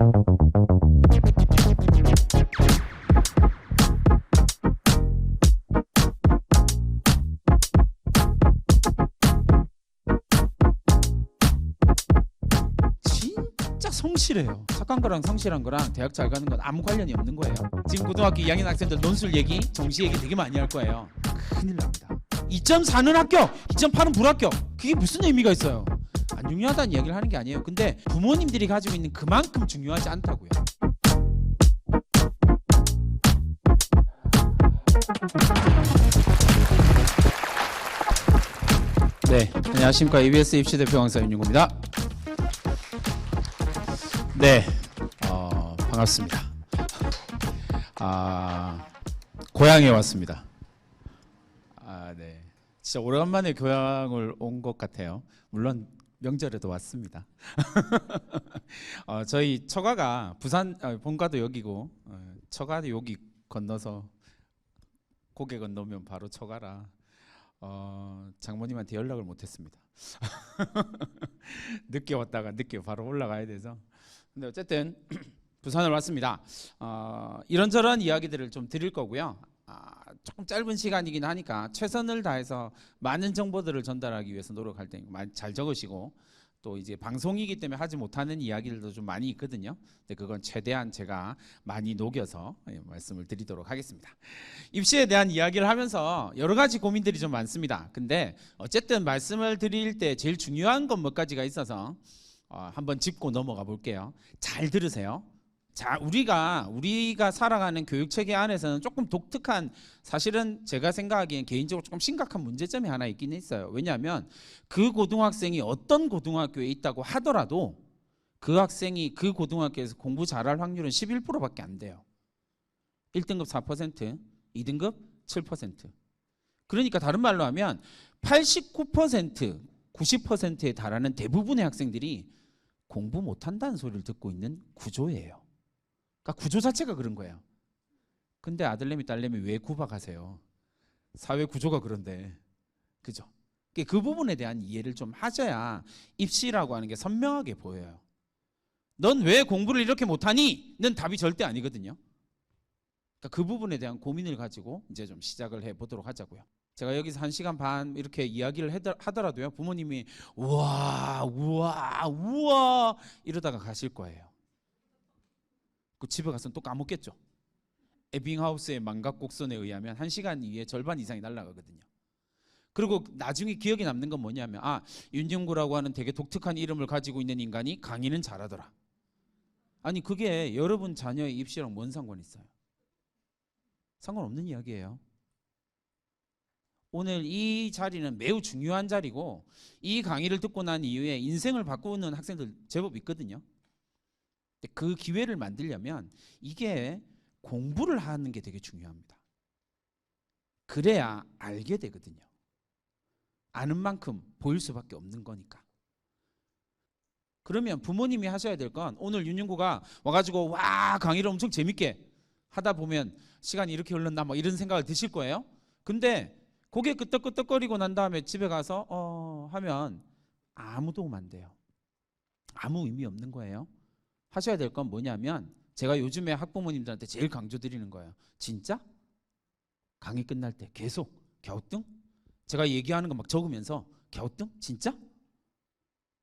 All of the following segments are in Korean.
진짜 성실해요. 착한 거랑 성실한 거랑 대학 잘 가는 건 아무 관련이 없는 거예요. 지금 고등학교 2학년 학생들 논술 얘기, 정시 얘기 되게 많이 할 거예요. 큰일 납니다. 2.4는 합격, 2.8은 불합격. 그게 무슨 의미가 있어요? 안 중요하다는 이야기를 하는 게 아니에요. 근데 부모님들이 가지고 있는 그만큼 중요하지 않다고요. 네, 안녕하십니까. EBS 입시대표 강사 윤용구입니다. 네, 반갑습니다. 고향에 왔습니다. 네, 진짜 오래간만에 고향을 온 것 같아요. 물론 명절에도 왔습니다. 저희 처가가 부산 본가도 여기고 처가도 여기 건너서 고개 건너면 바로 처가라 장모님한테 연락을 못했습니다. 늦게 왔다가 늦게 바로 올라가야 돼서. 근데 어쨌든 부산을 왔습니다. 이런저런 이야기들을 좀 드릴 거고요. 조금 짧은 시간이긴 하니까 최선을 다해서 많은 정보들을 전달하기 위해서 노력할 테니까 잘 적으시고, 또 이제 방송이기 때문에 하지 못하는 이야기들도 좀 많이 있거든요. 근데 그건 최대한 제가 많이 녹여서 말씀을 드리도록 하겠습니다. 입시에 대한 이야기를 하면서 여러 가지 고민들이 좀 많습니다. 근데 어쨌든 말씀을 드릴 때 제일 중요한 건 몇 가지가 있어서 한번 짚고 넘어가 볼게요. 잘 들으세요. 자, 우리가 살아가는 교육 체계 안에서는 조금 독특한, 사실은 제가 생각하기엔 개인적으로 조금 심각한 문제점이 하나 있긴 있어요. 왜냐하면 그 고등학생이 어떤 고등학교에 있다고 하더라도 그 학생이 그 고등학교에서 공부 잘할 확률은 11%밖에 안 돼요. 1등급 4%, 2등급 7%. 그러니까 다른 말로 하면 89%, 90%에 달하는 대부분의 학생들이 공부 못한다는 소리를 듣고 있는 구조예요. 그러니까 구조 자체가 그런 거예요. 근데 아들내미 딸내미 왜 구박하세요? 사회 구조가 그런데, 그죠? 그 부분에 대한 이해를 좀 하셔야 입시라고 하는 게 선명하게 보여요. 넌 왜 공부를 이렇게 못하니? 는 답이 절대 아니거든요. 그러니까 그 부분에 대한 고민을 가지고 이제 좀 시작을 해보도록 하자고요. 제가 여기서 1시간 반 이렇게 이야기를 하더라도요, 부모님이 우와 우와 우와 이러다가 가실 거예요. 그 집에 가서는 또 까먹겠죠. 에빙하우스의 망각곡선에 의하면 1시간 이후에 절반 이상이 날아가거든요. 그리고 나중에 기억에 남는 건 뭐냐면, 윤중구라고 하는 되게 독특한 이름을 가지고 있는 인간이 강의는 잘하더라. 아니, 그게 여러분 자녀의 입시랑 뭔 상관이 있어요? 상관없는 이야기예요. 오늘 이 자리는 매우 중요한 자리고, 이 강의를 듣고 난 이후에 인생을 바꾸는 학생들 제법 있거든요. 그 기회를 만들려면 이게 공부를 하는 게 되게 중요합니다. 그래야 알게 되거든요. 아는 만큼 보일 수밖에 없는 거니까. 그러면 부모님이 하셔야 될 건, 오늘 윤윤구가 와가지고 와 강의를 엄청 재밌게 하다 보면 시간이 이렇게 흘렀나 뭐 이런 생각을 드실 거예요. 근데 고개 끄덕끄덕거리고 난 다음에 집에 가서 하면 아무 도움 안 돼요. 아무 의미 없는 거예요. 하셔야 될 건 뭐냐면, 제가 요즘에 학부모님들한테 제일 강조드리는 거예요. 진짜? 강의 끝날 때 계속 갸우뚱? 제가 얘기하는 거 막 적으면서 갸우뚱? 진짜?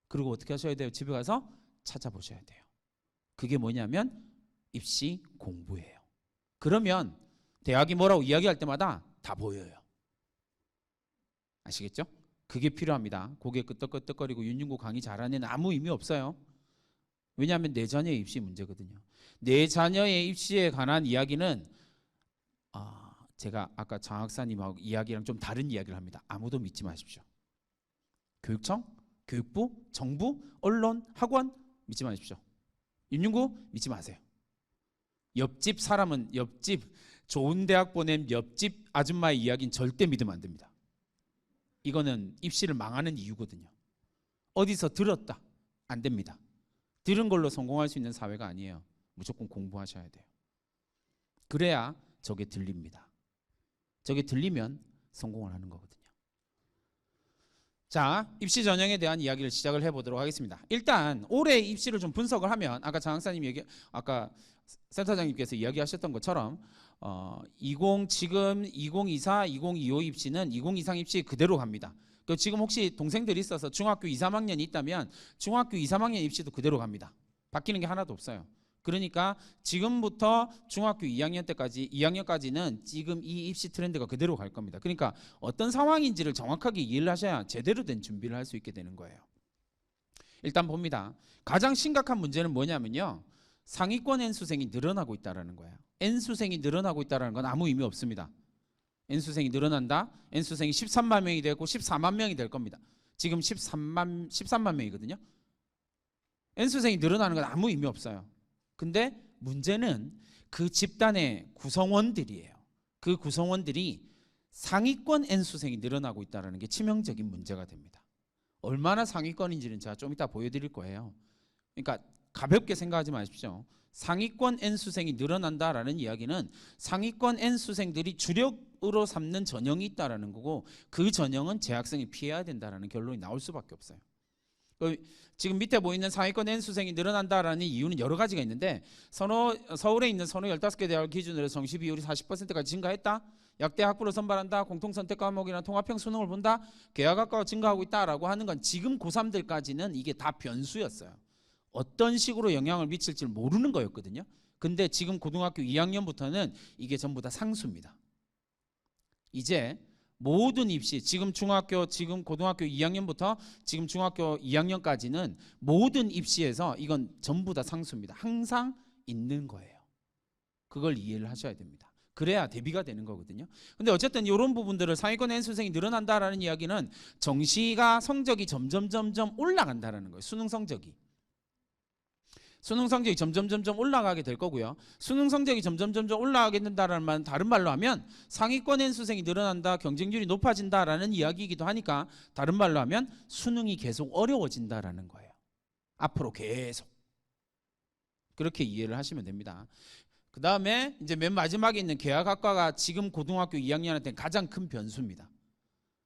그리고 어떻게 하셔야 돼요? 집에 가서 찾아보셔야 돼요. 그게 뭐냐면 입시 공부예요. 그러면 대학이 뭐라고 이야기할 때마다 다 보여요. 아시겠죠? 그게 필요합니다. 고개 끄덕끄덕거리고 윤중구 강의 잘하는 애는 아무 의미 없어요. 왜냐하면 내 자녀의 입시 문제거든요. 내 자녀의 입시에 관한 이야기는 제가 아까 장 학사님하고 이야기랑 좀 다른 이야기를 합니다. 아무도 믿지 마십시오. 교육청, 교육부, 정부, 언론, 학원 믿지 마십시오. 윤중구 믿지 마세요. 옆집 사람은, 옆집 좋은 대학 보낸 옆집 아줌마의 이야기는 절대 믿으면 안 됩니다. 이거는 입시를 망하는 이유거든요. 어디서 들었다, 안 됩니다. 들은 걸로 성공할 수 있는 사회가 아니에요. 무조건 공부하셔야 돼요. 그래야 저게 들립니다. 저게 들리면 성공을 하는 거거든요. 자, 입시 전형에 대한 이야기를 시작을 해보도록 하겠습니다. 일단 올해 입시를 좀 분석을 하면 아까 아까 센터장님께서 이야기하셨던 것처럼 2024, 2025 입시는 2023 입시 그대로 갑니다. 그 지금 혹시 동생들이 있어서 중학교 2, 3학년이 있다면 중학교 2, 3학년 입시도 그대로 갑니다. 바뀌는 게 하나도 없어요. 그러니까 지금부터 중학교 2학년까지는 지금 이 입시 트렌드가 그대로 갈 겁니다. 그러니까 어떤 상황인지를 정확하게 이해를 하셔야 제대로 된 준비를 할 수 있게 되는 거예요. 일단 봅니다. 가장 심각한 문제는 뭐냐면요. 상위권 N수생이 늘어나고 있다는 거예요. N수생이 늘어나고 있다는 건 아무 의미 없습니다. N수생이 늘어난다. N수생이 13만 명이 되고 14만 명이 될 겁니다. 지금 13만 명이거든요. N수생이 늘어나는 건 아무 의미 없어요. 근데 문제는 그 집단의 구성원들이에요. 그 구성원들이 상위권 N수생이 늘어나고 있다는 게 치명적인 문제가 됩니다. 얼마나 상위권인지는 제가 좀 이따 보여드릴 거예요. 그러니까 가볍게 생각하지 마십시오. 상위권 N수생이 늘어난다라는 이야기는 상위권 N수생들이 주력으로 삼는 전형이 있다라는 거고 그 전형은 재학생이 피해야 된다라는 결론이 나올 수밖에 없어요. 지금 밑에 보이는 상위권 N수생이 늘어난다라는 이유는 여러 가지가 있는데 서울에 있는 선호 15개 대학을 기준으로 정시 비율이 40%까지 증가했다. 약대 학부로 선발한다. 공통선택 과목이나 통합형 수능을 본다. 개화학과가 증가하고 있다라고 하는 건 지금 고3들까지는 이게 다 변수였어요. 어떤 식으로 영향을 미칠지 모르는 거였거든요. 근데 지금 고등학교 2학년부터는 이게 전부 다 상수입니다. 이제 모든 입시, 지금 고등학교 2학년부터 지금 중학교 2학년까지는 모든 입시에서 이건 전부 다 상수입니다. 항상 있는 거예요. 그걸 이해를 하셔야 됩니다. 그래야 대비가 되는 거거든요. 근데 어쨌든 이런 부분들을 상위권 N수생이 늘어난다라는 이야기는 정시가 성적이 점점 올라간다라는 거예요. 수능 성적이 점점 올라가게 될 거고요. 수능 성적이 점점 올라가게 된다는 말은 다른 말로 하면 상위권 N수생이 늘어난다, 경쟁률이 높아진다라는 이야기이기도 하니까 다른 말로 하면 수능이 계속 어려워진다라는 거예요. 앞으로 계속. 그렇게 이해를 하시면 됩니다. 그 다음에 이제 맨 마지막에 있는 개화학과가 지금 고등학교 2학년한테는 가장 큰 변수입니다.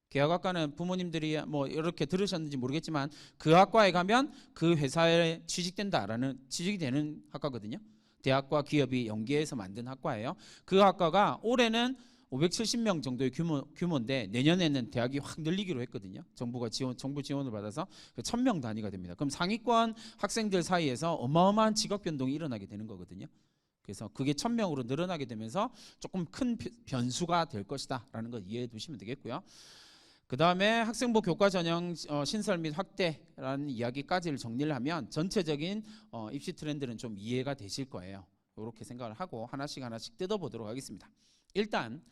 개화학과는 부모님들이 뭐 이렇게 들으셨는지 모르겠지만 그 학과에 가면 그 회사에 취직이 되는 학과거든요. 대학과 기업이 연계해서 만든 학과예요. 그 학과가 올해는 570명 정도의 규모인데 내년에는 대학이 확 늘리기로 했거든요. 정부 지원을 받아서 1000명 단위가 됩니다. 그럼 상위권 학생들 사이에서 어마어마한 직업 변동이 일어나게 되는 거거든요. 그래서 그게 1000명으로 늘어나게 되면서 조금 큰 변수가 될 것이다 라는 걸 이해해 두시면 되겠고요. 그 다음에 학생부 교과 전형 신설 및 확대라는 이야기까지를 정리를 하면 전체적인 입시 트렌드는 좀 이해가 되실 거예요. 이렇게 생각을 하고 하나씩 뜯어보도록 하겠습니다. 일단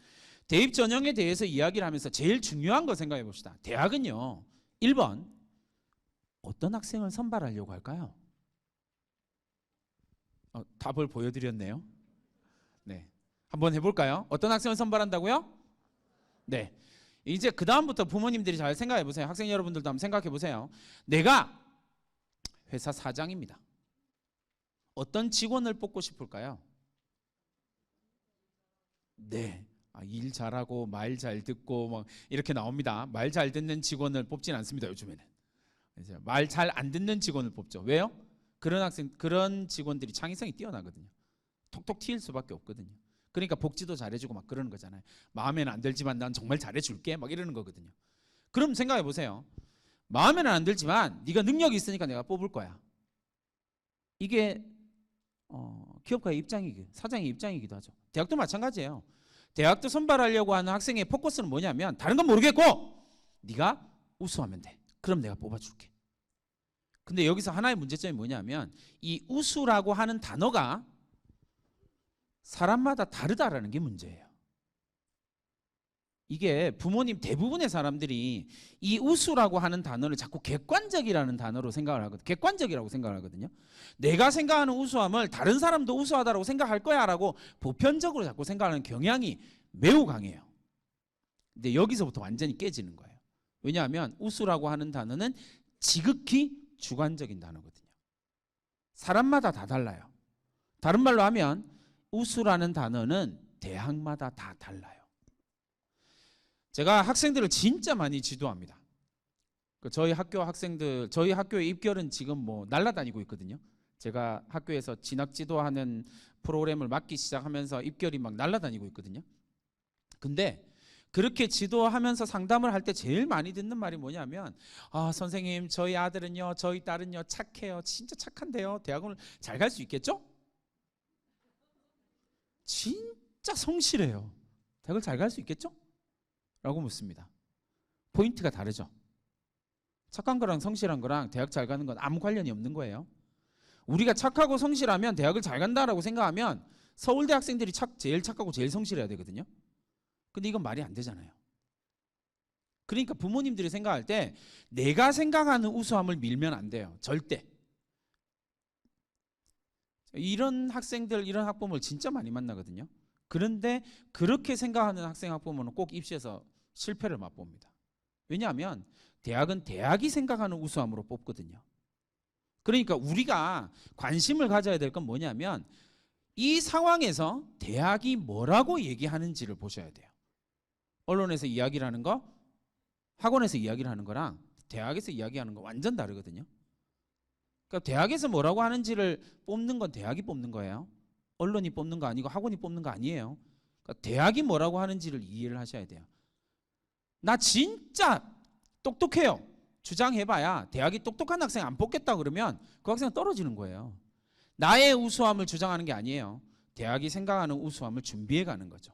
대입 전형에 대해서 이야기를 하면서 제일 중요한 거 생각해 봅시다. 대학은요 1번 어떤 학생을 선발하려고 할까요? 답을 보여드렸네요. 네, 한번 해볼까요? 어떤 학생을 선발한다고요? 네. 이제 그 다음부터 부모님들이 잘 생각해 보세요. 학생 여러분들도 한번 생각해 보세요. 내가 회사 사장입니다. 어떤 직원을 뽑고 싶을까요? 네, 일 잘하고 말 잘 듣고 막 이렇게 나옵니다. 말 잘 듣는 직원을 뽑진 않습니다. 요즘에는 말 잘 안 듣는 직원을 뽑죠. 왜요? 그런 직원들이 창의성이 뛰어나거든요. 톡톡 튀일 수밖에 없거든요. 그러니까 복지도 잘해주고 막 그러는 거잖아요. 마음에는 안 들지만 난 정말 잘해줄게 막 이러는 거거든요. 그럼 생각해 보세요. 마음에는 안 들지만 네가 능력이 있으니까 내가 뽑을 거야. 이게 기업가의 입장이고 사장의 입장이기도 하죠. 대학도 마찬가지예요. 대학도 선발하려고 하는 학생의 포커스는 뭐냐면 다른 건 모르겠고 네가 우수하면 돼. 그럼 내가 뽑아줄게. 근데 여기서 하나의 문제점이 뭐냐면 이 우수라고 하는 단어가 사람마다 다르다라는 게 문제예요. 이게 부모님 대부분의 사람들이 이 우수라고 하는 단어를 자꾸 객관적이라는 단어로 생각을 하거든요. 객관적이라고 생각을 하거든요. 내가 생각하는 우수함을 다른 사람도 우수하다고 생각할 거야라고 보편적으로 자꾸 생각하는 경향이 매우 강해요. 근데 여기서부터 완전히 깨지는 거예요. 왜냐하면 우수라고 하는 단어는 지극히 주관적인 단어거든요. 사람마다 다 달라요. 다른 말로 하면 우수라는 단어는 대학마다 다 달라요. 제가 학생들을 진짜 많이 지도합니다. 저희 학교 학생들, 저희 학교의 입결은 지금 뭐 날아다니고 있거든요. 제가 학교에서 진학 지도하는 프로그램을 맡기 시작하면서 입결이 막 날아다니고 있거든요. 근데 그렇게 지도하면서 상담을 할 때 제일 많이 듣는 말이 뭐냐면, 아 선생님, 저희 아들은요, 저희 딸은요 착해요, 진짜 착한데요, 대학원을 잘 갈 수 있겠죠? 진짜 성실해요, 대학을 잘 갈 수 있겠죠? 라고 묻습니다. 포인트가 다르죠. 착한 거랑 성실한 거랑 대학 잘 가는 건 아무 관련이 없는 거예요. 우리가 착하고 성실하면 대학을 잘 간다라고 생각하면 서울대 학생들이 제일 착하고 제일 성실해야 되거든요. 근데 이건 말이 안 되잖아요. 그러니까 부모님들이 생각할 때 내가 생각하는 우수함을 밀면 안 돼요. 절대. 이런 학생들, 이런 학부모를 진짜 많이 만나거든요. 그런데 그렇게 생각하는 학생, 학부모는 꼭 입시에서 실패를 맛봅니다. 왜냐하면 대학은 대학이 생각하는 우수함으로 뽑거든요. 그러니까 우리가 관심을 가져야 될 건 뭐냐면 이 상황에서 대학이 뭐라고 얘기하는지를 보셔야 돼요. 언론에서 이야기를 하는 거, 학원에서 이야기를 하는 거랑 대학에서 이야기하는 거 완전 다르거든요. 그러니까 대학에서 뭐라고 하는지를 뽑는 건 대학이 뽑는 거예요. 언론이 뽑는 거 아니고 학원이 뽑는 거 아니에요. 그러니까 대학이 뭐라고 하는지를 이해를 하셔야 돼요. 나 진짜 똑똑해요, 주장해봐야 대학이 똑똑한 학생 안 뽑겠다 그러면 그 학생은 떨어지는 거예요. 나의 우수함을 주장하는 게 아니에요. 대학이 생각하는 우수함을 준비해 가는 거죠.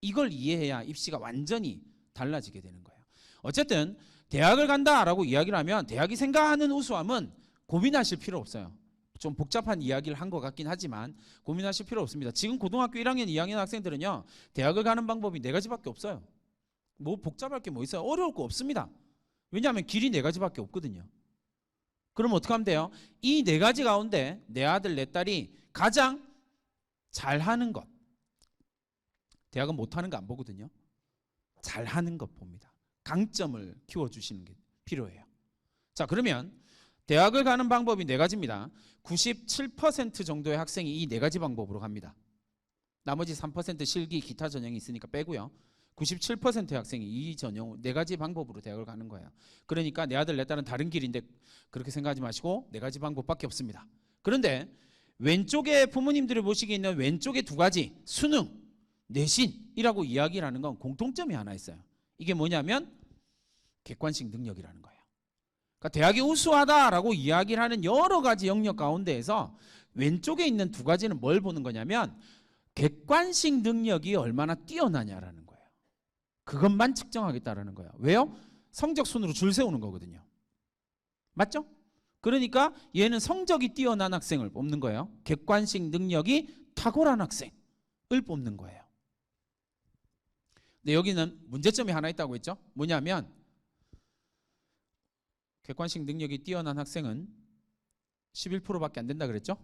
이걸 이해해야 입시가 완전히 달라지게 되는 거예요. 어쨌든 대학을 간다라고 이야기를 하면 대학이 생각하는 우수함은 고민하실 필요 없어요. 좀 복잡한 이야기를 한 것 같긴 하지만 고민하실 필요 없습니다. 지금 고등학교 1학년, 2학년 학생들은요, 대학을 가는 방법이 4가지밖에 없어요. 뭐 복잡할 게 뭐 있어요? 어려울 거 없습니다. 왜냐하면 길이 4가지밖에 없거든요. 그럼 어떻게 하면 돼요? 이 4가지 가운데 내 아들, 내 딸이 가장 잘하는 것, 대학은 못하는 거 안 보거든요. 잘하는 것 봅니다. 강점을 키워주시는 게 필요해요. 자, 그러면 대학을 가는 방법이 4가지입니다. 97% 정도의 학생이 이 4가지 방법으로 갑니다. 나머지 3% 실기, 기타 전형이 있으니까 빼고요. 97%의 학생이 이 전형 4가지 방법으로 대학을 가는 거예요. 그러니까 내 아들, 내 딸은 다른 길인데 그렇게 생각하지 마시고 4가지 방법밖에 없습니다. 그런데 왼쪽에 부모님들이 보시기에 있는 왼쪽에 2가지, 수능, 내신이라고 이야기를 하는 건 공통점이 하나 있어요. 이게 뭐냐면 객관식 능력이라는 거예요. 그러니까 대학이 우수하다라고 이야기를 하는 여러 가지 영역 가운데에서 왼쪽에 있는 2가지는 뭘 보는 거냐면 객관식 능력이 얼마나 뛰어나냐라는 거예요. 그것만 측정하겠다라는 거예요. 왜요? 성적 순으로 줄 세우는 거거든요. 맞죠? 그러니까 얘는 성적이 뛰어난 학생을 뽑는 거예요. 객관식 능력이 탁월한 학생을 뽑는 거예요. 근데 여기는 문제점이 하나 있다고 했죠. 뭐냐면 객관식 능력이 뛰어난 학생은 11%밖에 안 된다 그랬죠.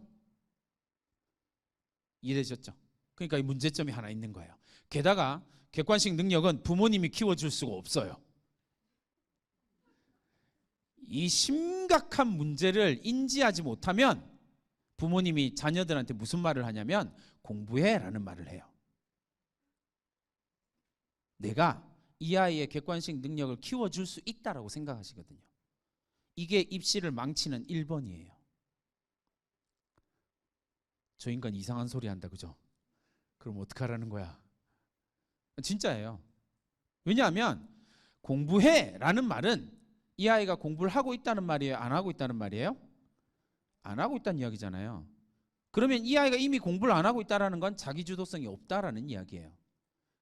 이해되셨죠? 그러니까 이 문제점이 하나 있는 거예요. 게다가 객관식 능력은 부모님이 키워줄 수가 없어요. 이 심각한 문제를 인지하지 못하면 부모님이 자녀들한테 무슨 말을 하냐면 공부해라는 말을 해요. 내가 이 아이의 객관식 능력을 키워줄 수 있다라고 생각하시거든요. 이게 입시를 망치는 1번이에요. 저 인간 이상한 소리 한다, 그죠? 그럼 어떡하라는 거야? 진짜예요. 왜냐하면 공부해라는 말은 이 아이가 공부를 하고 있다는 말이에요? 안 하고 있다는 말이에요? 안 하고 있다는 이야기잖아요. 그러면 이 아이가 이미 공부를 안 하고 있다는 건 자기 주도성이 없다라는 이야기예요.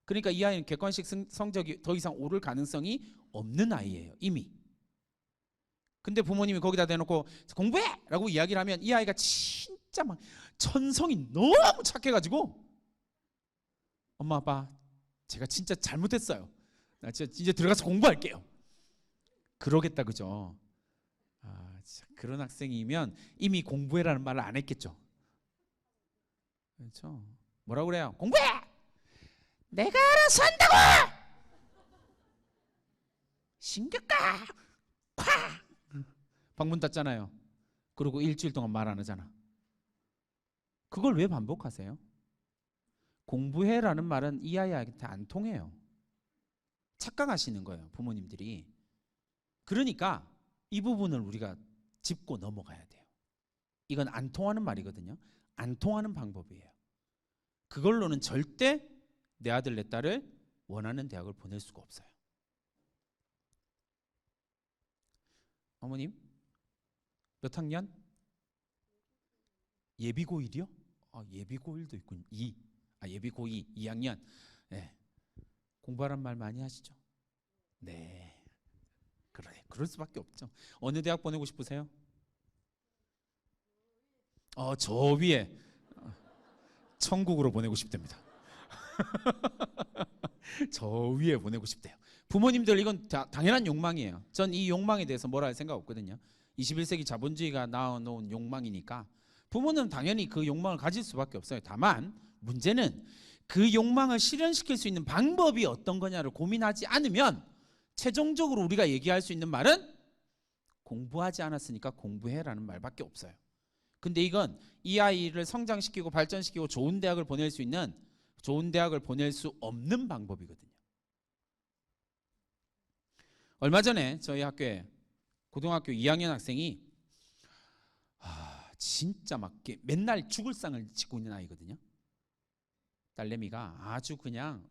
그러니까 이 아이는 객관식 성적이 더 이상 오를 가능성이 없는 아이예요, 이미. 근데 부모님이 거기다 대놓고 공부해라고 이야기를 하면 이 아이가 진짜 막 천성이 너무 착해가지고 엄마 아빠 제가 진짜 잘못했어요, 나 진짜 이제 들어가서 공부할게요, 그러겠다, 그죠? 아, 그런 학생이면 이미 공부해라는 말을 안 했겠죠. 그렇죠? 뭐라고 그래요? 공부해! 내가 알아서 한다고! 신경가! 콱! 방문 닫잖아요. 그리고 일주일 동안 말 안 하잖아. 그걸 왜 반복하세요? 공부해라는 말은 이 아이한테 안 통해요. 착각하시는 거예요, 부모님들이. 그러니까 이 부분을 우리가 짚고 넘어가야 돼요. 이건 안 통하는 말이거든요. 안 통하는 방법이에요. 그걸로는 절대 내 아들 내 딸을 원하는 대학을 보낼 수가 없어요. 어머님 몇 학년? 예비 고1이요? 예비 고1도 있군. 예비 고2 2학년. 네. 공부하란 말 많이 하시죠? 네. 그럴 수밖에 없죠. 어느 대학 보내고 싶으세요? 저 위에 천국으로 보내고 싶답니다. 저 위에 보내고 싶대요. 부모님들 이건 당연한 욕망이에요. 전 이 욕망에 대해서 뭐라 할 생각 없거든요. 21세기 자본주의가 낳아놓은 욕망이니까 부모는 당연히 그 욕망을 가질 수밖에 없어요. 다만 문제는 그 욕망을 실현시킬 수 있는 방법이 어떤 거냐를 고민하지 않으면 최종적으로 우리가 얘기할 수 있는 말은 공부하지 않았으니까 공부해라는 말밖에 없어요. 근데 이건 이 아이를 성장시키고 발전시키고 좋은 대학을 보낼 수 없는 방법이거든요. 얼마 전에 저희 학교에 고등학교 2학년 학생이 진짜 막 맨날 죽을 상을 짓고 있는 아이거든요. 딸내미가 아주 그냥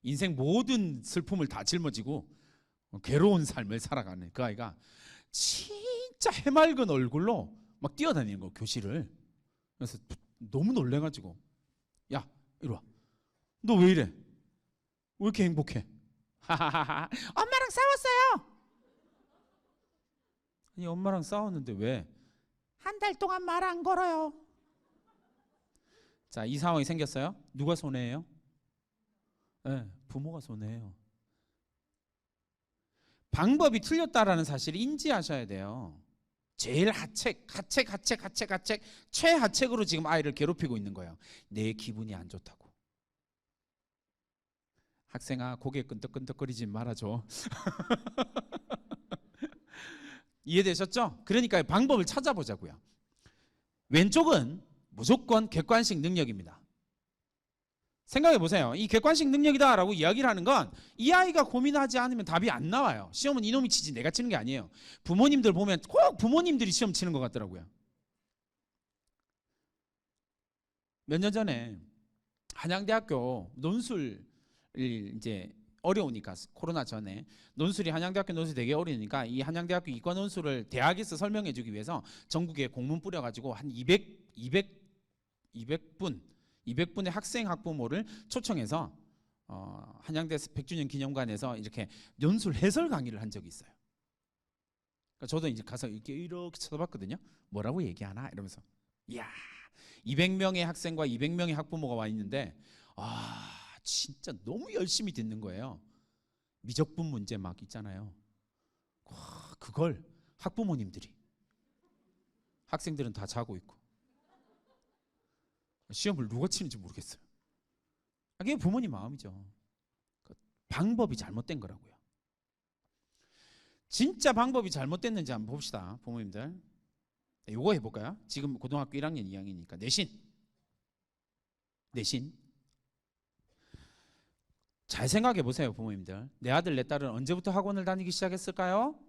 인생 모든 슬픔을 다 짊어지고 괴로운 삶을 살아가는 그 아이가 진짜 해맑은 얼굴로 막 뛰어다니는 거예요, 교실을. 그래서 너무 놀래가지고 야 이리 와, 너 왜 이래? 왜 이렇게 행복해? 하하하하 엄마랑 싸웠어요. 아니 엄마랑 싸웠는데 왜? 한 달 동안 말 안 걸어요. 자, 이 상황이 생겼어요. 누가 손해예요? 네, 부모가 손해예요. 방법이 틀렸다라는 사실을 인지하셔야 돼요. 제일 하책 최하책으로 지금 아이를 괴롭히고 있는 거예요. 내 기분이 안 좋다고. 학생아 고개 끈덕끈덕거리지 말아줘. 이해되셨죠? 그러니까 방법을 찾아보자고요. 왼쪽은 무조건 객관식 능력입니다. 생각해 보세요. 이 객관식 능력이다라고 이야기를 하는 건 이 아이가 고민하지 않으면 답이 안 나와요. 시험은 이놈이 치지 내가 치는 게 아니에요. 부모님들 보면 꼭 부모님들이 시험 치는 것 같더라고요. 몇 년 전에 한양대학교 논술이 이제 어려우니까 코로나 전에 한양대학교 논술이 되게 어려우니까 이 한양대학교 이과 논술을 대학에서 설명해 주기 위해서 전국에 공문 뿌려가지고 한 200분의 학생 학부모를 초청해서 한양대 100주년 기념관에서 이렇게 논술 해설 강의를 한 적이 있어요. 그러니까 저도 이제 가서 이렇게 쳐다봤거든요. 뭐라고 얘기하나 이러면서 이야 200명의 학생과 200명의 학부모가 와 있는데 진짜 너무 열심히 듣는 거예요. 미적분 문제 막 있잖아요. 그걸 학부모님들이, 학생들은 다 자고 있고 시험을 누가 치는지 모르겠어요. 그게 부모님 마음이죠. 방법이 잘못된 거라고요. 진짜 방법이 잘못됐는지 한번 봅시다. 부모님들 요거 해볼까요? 지금 고등학교 1학년 2학년이니까 내신 잘 생각해 보세요. 부모님들 내 아들 내 딸은 언제부터 학원을 다니기 시작했을까요?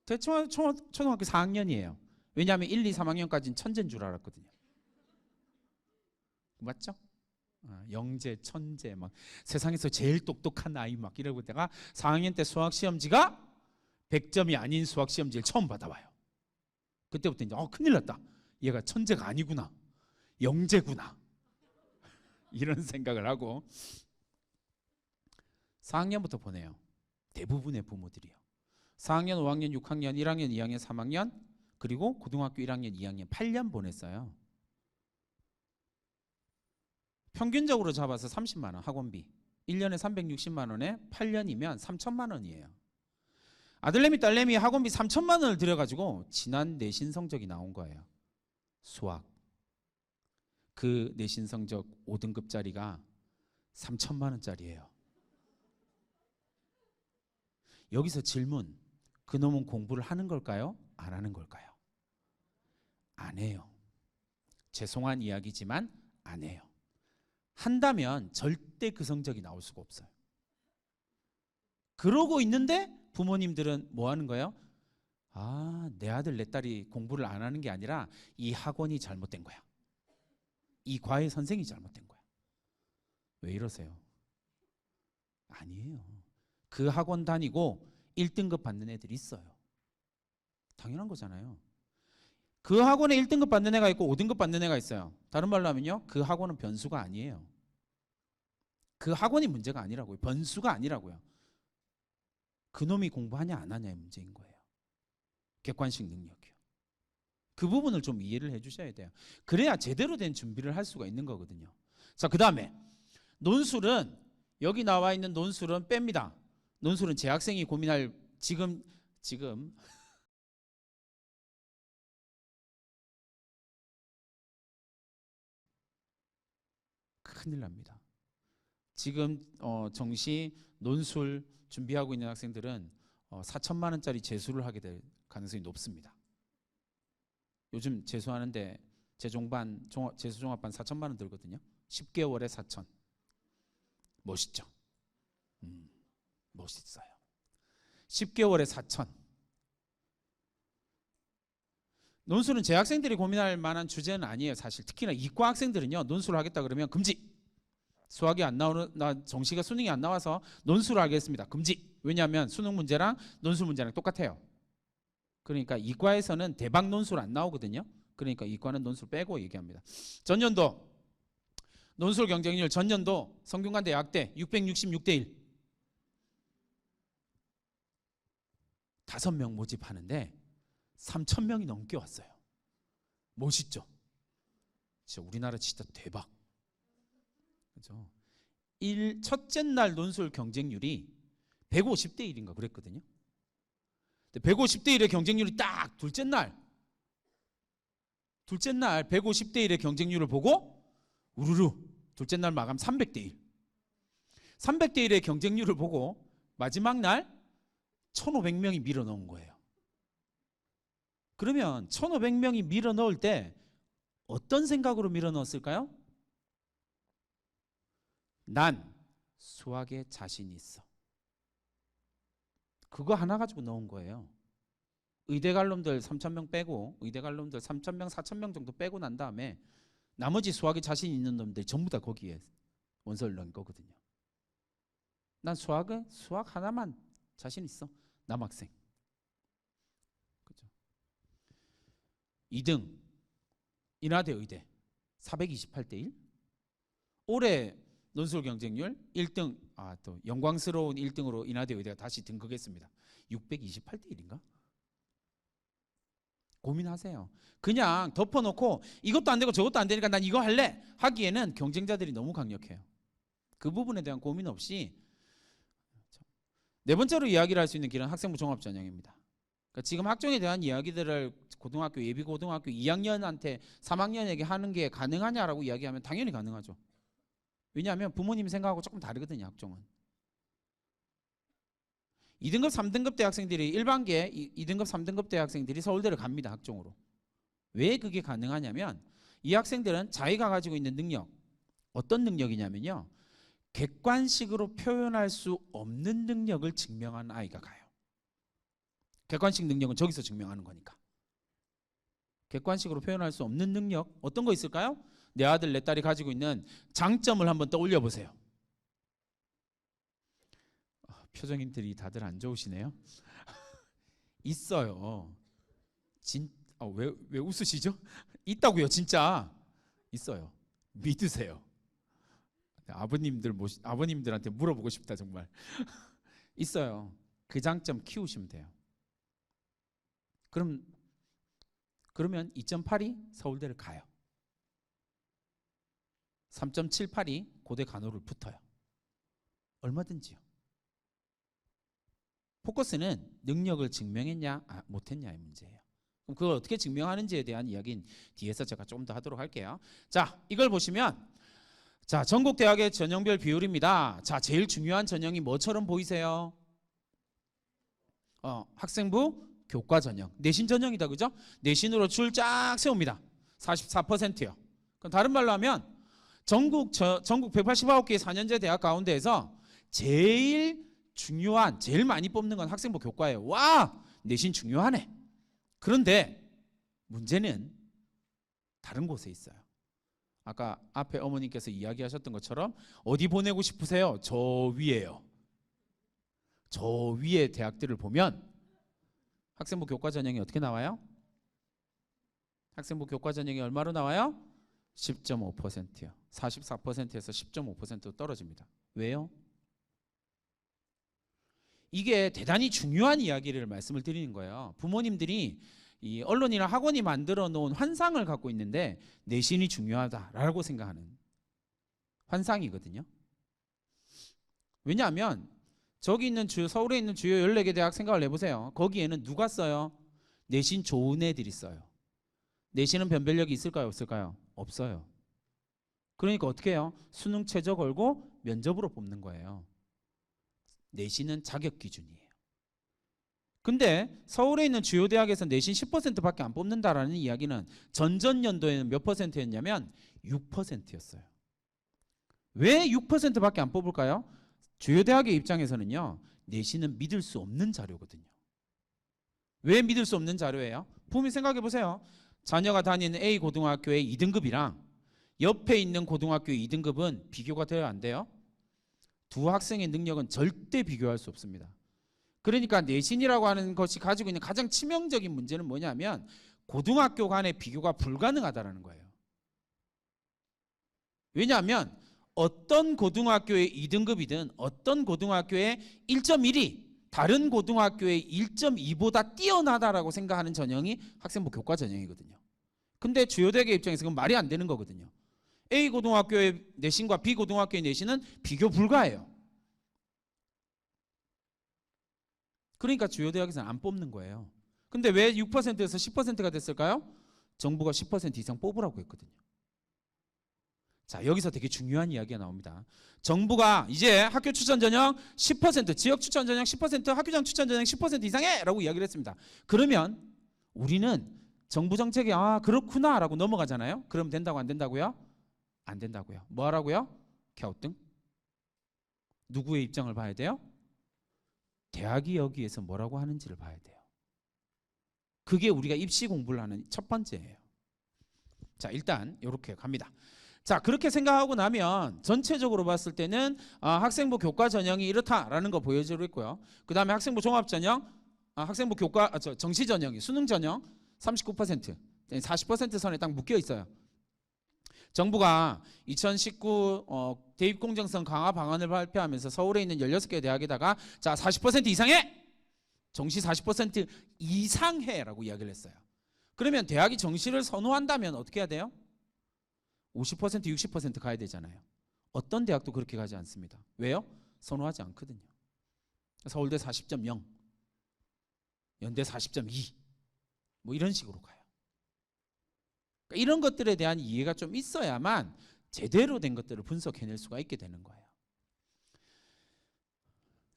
대충 초등학교 4학년이에요. 왜냐하면 1, 2, 3학년까지는 천재인 줄 알았거든요. 맞죠? 영재, 천재 막 세상에서 제일 똑똑한 아이 막 이러고 있다가 4학년 때 수학 시험지가 100점이 아닌 수학 시험지를 처음 받아봐요. 그때부터 이제 큰일 났다. 얘가 천재가 아니구나. 영재구나. 이런 생각을 하고 4학년부터 보내요. 대부분의 부모들이요. 4학년, 5학년, 6학년, 1학년, 2학년, 3학년 그리고 고등학교 1학년, 2학년 8년 보냈어요. 평균적으로 잡아서 30만 원 학원비 1년에 360만 원에 8년이면 3천만 원이에요. 아들내미 딸내미 학원비 3천만 원을 들여가지고 지난 내신 성적이 나온 거예요. 수학 그 내신 성적 5등급짜리가 3천만 원짜리예요. 여기서 질문, 그놈은 공부를 하는 걸까요? 안 하는 걸까요? 안 해요. 죄송한 이야기지만 안 해요. 한다면 절대 그 성적이 나올 수가 없어요. 그러고 있는데 부모님들은 뭐 하는 거예요? 아, 내 아들 내 딸이 공부를 안 하는 게 아니라 이 학원이 잘못된 거야. 이 과외 선생이 잘못된 거야. 왜 이러세요? 아니에요. 그 학원 다니고 1등급 받는 애들이 있어요. 당연한 거잖아요. 그 학원에 1등급 받는 애가 있고 5등급 받는 애가 있어요. 다른 말로 하면요, 그 학원은 변수가 아니에요. 그 학원이 문제가 아니라고요. 변수가 아니라고요. 그놈이 공부하냐 안 하냐의 문제인 거예요. 객관식 능력이요. 그 부분을 좀 이해를 해주셔야 돼요. 그래야 제대로 된 준비를 할 수가 있는 거거든요. 자, 그 다음에 논술은, 여기 나와 있는 논술은 뺍니다. 논술은 재학생이 고민할, 지금 큰일 납니다. 지금 정시 논술 준비하고 있는 학생들은 4천만 원짜리 재수를 하게 될 가능성이 높습니다. 요즘 재수하는데 재종반, 재수종합반 4천만 원 들거든요. 10개월에 4천. 멋있죠? 멋있어요. 10개월에 4천. 논술은 재학생들이 고민할 만한 주제는 아니에요. 사실 특히나 이과 학생들은요, 논술을 하겠다 그러면 금지. 수학이 안 나오는, 정시가 수능이 안 나와서 논술을 하겠습니다. 금지. 왜냐하면 수능 문제랑 논술 문제랑 똑같아요. 그러니까 이과에서는 대박 논술 안 나오거든요. 그러니까 이과는 논술 빼고 얘기합니다. 전년도 논술 경쟁률, 전년도 성균관대 약대 666대 1. 5명 모집하는데 3,000명이 넘게 왔어요. 멋있죠? 진짜 우리나라 진짜 대박. 그죠? 첫째 날 논술 경쟁률이 150대 1인가 그랬거든요. 150대 1의 경쟁률이 딱 둘째 날 150대 1의 경쟁률을 보고 우르르 둘째 날 마감 300대 1. 300대 1의 경쟁률을 보고 마지막 날 1,500명이 밀어 넣은 거예요. 그러면 1,500명이 밀어 넣을 때 어떤 생각으로 밀어 넣었을까요? 난 수학에 자신 있어. 그거 하나 가지고 넣은 거예요. 의대 갈 놈들 3,000명 빼고, 의대 갈 놈들 3,000명, 4,000명 정도 빼고 난 다음에 나머지 수학에 자신 있는 놈들 전부 다 거기에 원서를 넣은 거거든요. 난 수학 하나만 자신 있어. 남학생. 그죠? 2등 인하대 의대 428대 1. 올해 논술 경쟁률 1등, 또 영광스러운 1등으로 인하대 의대가 다시 등극했습니다. 628대 1인가? 고민하세요. 그냥 덮어놓고 이것도 안 되고 저것도 안 되니까 난 이거 할래 하기에는 경쟁자들이 너무 강력해요. 그 부분에 대한 고민 없이. 네 번째로 이야기를 할 수 있는 길은 학생부 종합전형입니다. 그러니까 지금 학종에 대한 이야기들을 고등학교, 예비고등학교 2학년한테 3학년에게 하는 게 가능하냐라고 이야기하면 당연히 가능하죠. 왜냐하면 부모님 생각하고 조금 다르거든요. 학종은 2등급 3등급 대학생들이, 일반계 2등급 3등급 대학생들이 서울대를 갑니다. 학종으로. 왜 그게 가능하냐면 이 학생들은 자기가 가지고 있는 능력, 어떤 능력이냐면요, 객관식으로 표현할 수 없는 능력을 증명한 아이가 가요. 객관식 능력은 저기서 증명하는 거니까. 객관식으로 표현할 수 없는 능력, 어떤 거 있을까요? 내 아들 내 딸이 가지고 있는 장점을 한번 떠올려 보세요. 표정들이 다들 안 좋으시네요. 있어요. 왜 웃으시죠? 있다고요. 진짜 있어요. 믿으세요. 아버님들한테 물어보고 싶다 정말. 있어요. 그 장점 키우시면 돼요. 그러면 2.8이 서울대를 가요. 3.78이 고대 간호를 붙어요. 얼마든지요. 포커스는 능력을 증명했냐 못했냐의 문제예요. 그럼 그걸 어떻게 증명하는지에 대한 이야기는 뒤에서 제가 조금 더 하도록 할게요. 자, 이걸 보시면, 자, 전국 대학의 전형별 비율입니다. 자, 제일 중요한 전형이 뭐처럼 보이세요? 학생부 교과 전형, 내신 전형이다, 그죠? 내신으로 줄 쫙 세웁니다. 44%요. 그럼 다른 말로 하면 전국 189개의 4년제 대학 가운데에서 제일 중요한 제일 많이 뽑는 건 학생부 교과예요. 와, 내신 중요하네. 그런데 문제는 다른 곳에 있어요. 아까 앞에 어머님께서 이야기하셨던 것처럼 어디 보내고 싶으세요? 저 위에요. 저 위에 대학들을 보면 학생부 교과 전형이 어떻게 나와요? 학생부 교과 전형이 얼마로 나와요? 10.5%요. 44%에서 10.5%로 떨어집니다. 왜요? 이게 대단히 중요한 이야기를 말씀을 드리는 거예요. 부모님들이 이 언론이나 학원이 만들어 놓은 환상을 갖고 있는데 내신이 중요하다라고 생각하는 환상이거든요. 왜냐하면 저기 있는 서울에 있는 주요 14개 대학 생각을 해보세요. 거기에는 누가 써요? 내신 좋은 애들이 써요. 내신은 변별력이 있을까요? 없을까요? 없어요. 그러니까 어떻게 해요? 수능 최저 걸고 면접으로 뽑는 거예요. 내신은 자격 기준이에요. 근데 서울에 있는 주요 대학에서 내신 10%밖에 안 뽑는다라는 이야기는 전전년도에는 몇 퍼센트였냐면 6%였어요. 왜 6%밖에 안 뽑을까요? 주요 대학의 입장에서는요, 내신은 믿을 수 없는 자료거든요. 왜 믿을 수 없는 자료예요? 부모님 생각해 보세요. 자녀가 다니는 A 고등학교의 2등급이랑 옆에 있는 고등학교의 2등급은 비교가 돼야 안 돼요? 두 학생의 능력은 절대 비교할 수 없습니다. 그러니까 내신이라고 하는 것이 가지고 있는 가장 치명적인 문제는 뭐냐면 고등학교 간의 비교가 불가능하다는 거예요. 왜냐하면 어떤 고등학교의 2등급이든 어떤 고등학교의 1.1이 다른 고등학교의 1.2보다 뛰어나다라고 생각하는 전형이 학생부 교과 전형이거든요. 근데 주요 대학의 입장에서 그건 말이 안 되는 거거든요. A 고등학교의 내신과 B 고등학교의 내신은 비교 불가해요. 그러니까 주요 대학에서는 안 뽑는 거예요. 근데 왜 6%에서 10%가 됐을까요? 정부가 10% 이상 뽑으라고 했거든요. 자, 여기서 되게 중요한 이야기가 나옵니다. 정부가 이제 학교 추천 전형 10%, 지역 추천 전형 10%, 학교장 추천 전형 10% 이상해! 라고 이야기를 했습니다. 그러면 우리는 정부 정책이 그렇구나 라고 넘어가잖아요. 그럼 된다고 안 된다고요? 안 된다고요. 뭐 하라고요? 갸우뚱? 누구의 입장을 봐야 돼요? 대학이 여기에서 뭐라고 하는지를 봐야 돼요. 그게 우리가 입시 공부를 하는 첫 번째예요. 자, 일단 이렇게 갑니다. 자, 그렇게 생각하고 나면 전체적으로 봤을 때는 학생부 교과 전형이 이렇다라는 거 보여주고 있고요. 그 다음에 학생부 종합 전형, 학생부 교과 정시 전형이 수능 전형 39%, 40% 선에 딱 묶여 있어요. 정부가 2019 대입 공정성 강화 방안을 발표하면서 서울에 있는 16개 대학에다가 자 40% 이상해! 정시 40% 이상해라고 이야기를 했어요. 그러면 대학이 정시를 선호한다면 어떻게 해야 돼요? 50%, 60% 가야 되잖아요. 어떤 대학도 그렇게 가지 않습니다. 왜요? 선호하지 않거든요. 서울대 40.0, 연대 40.2 뭐 이런 식으로 가요. 그러니까 이런 것들에 대한 이해가 좀 있어야만 제대로 된 것들을 분석해낼 수가 있게 되는 거예요.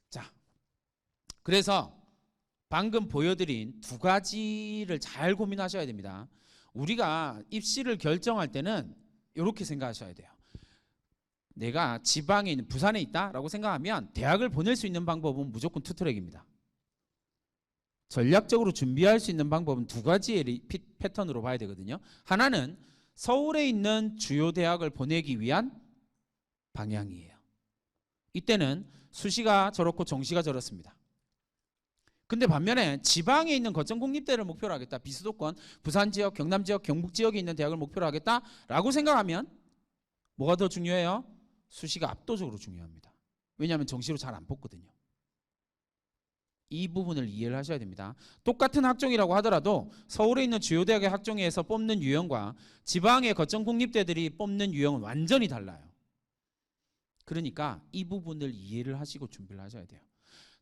자, 그래서 방금 보여드린 두 가지를 잘 고민하셔야 됩니다. 우리가 입시를 결정할 때는 이렇게 생각하셔야 돼요. 내가 지방에 있는 부산에 있다라고 생각하면 대학을 보낼 수 있는 방법은 무조건 투트랙입니다. 전략적으로 준비할 수 있는 방법은 두 가지의 패턴으로 봐야 되거든요. 하나는 서울에 있는 주요 대학을 보내기 위한 방향이에요. 이때는 수시가 저렇고 정시가 저렇습니다. 근데 반면에 지방에 있는 거점 공립대를 목표로 하겠다. 비수도권, 부산 지역, 경남 지역, 경북 지역에 있는 대학을 목표로 하겠다라고 생각하면 뭐가 더 중요해요? 수시가 압도적으로 중요합니다. 왜냐하면 정시로 잘 안 뽑거든요. 이 부분을 이해를 하셔야 됩니다. 똑같은 학종이라고 하더라도 서울에 있는 주요 대학의 학종에서 뽑는 유형과 지방의 거점 공립대들이 뽑는 유형은 완전히 달라요. 그러니까 이 부분을 이해를 하시고 준비를 하셔야 돼요.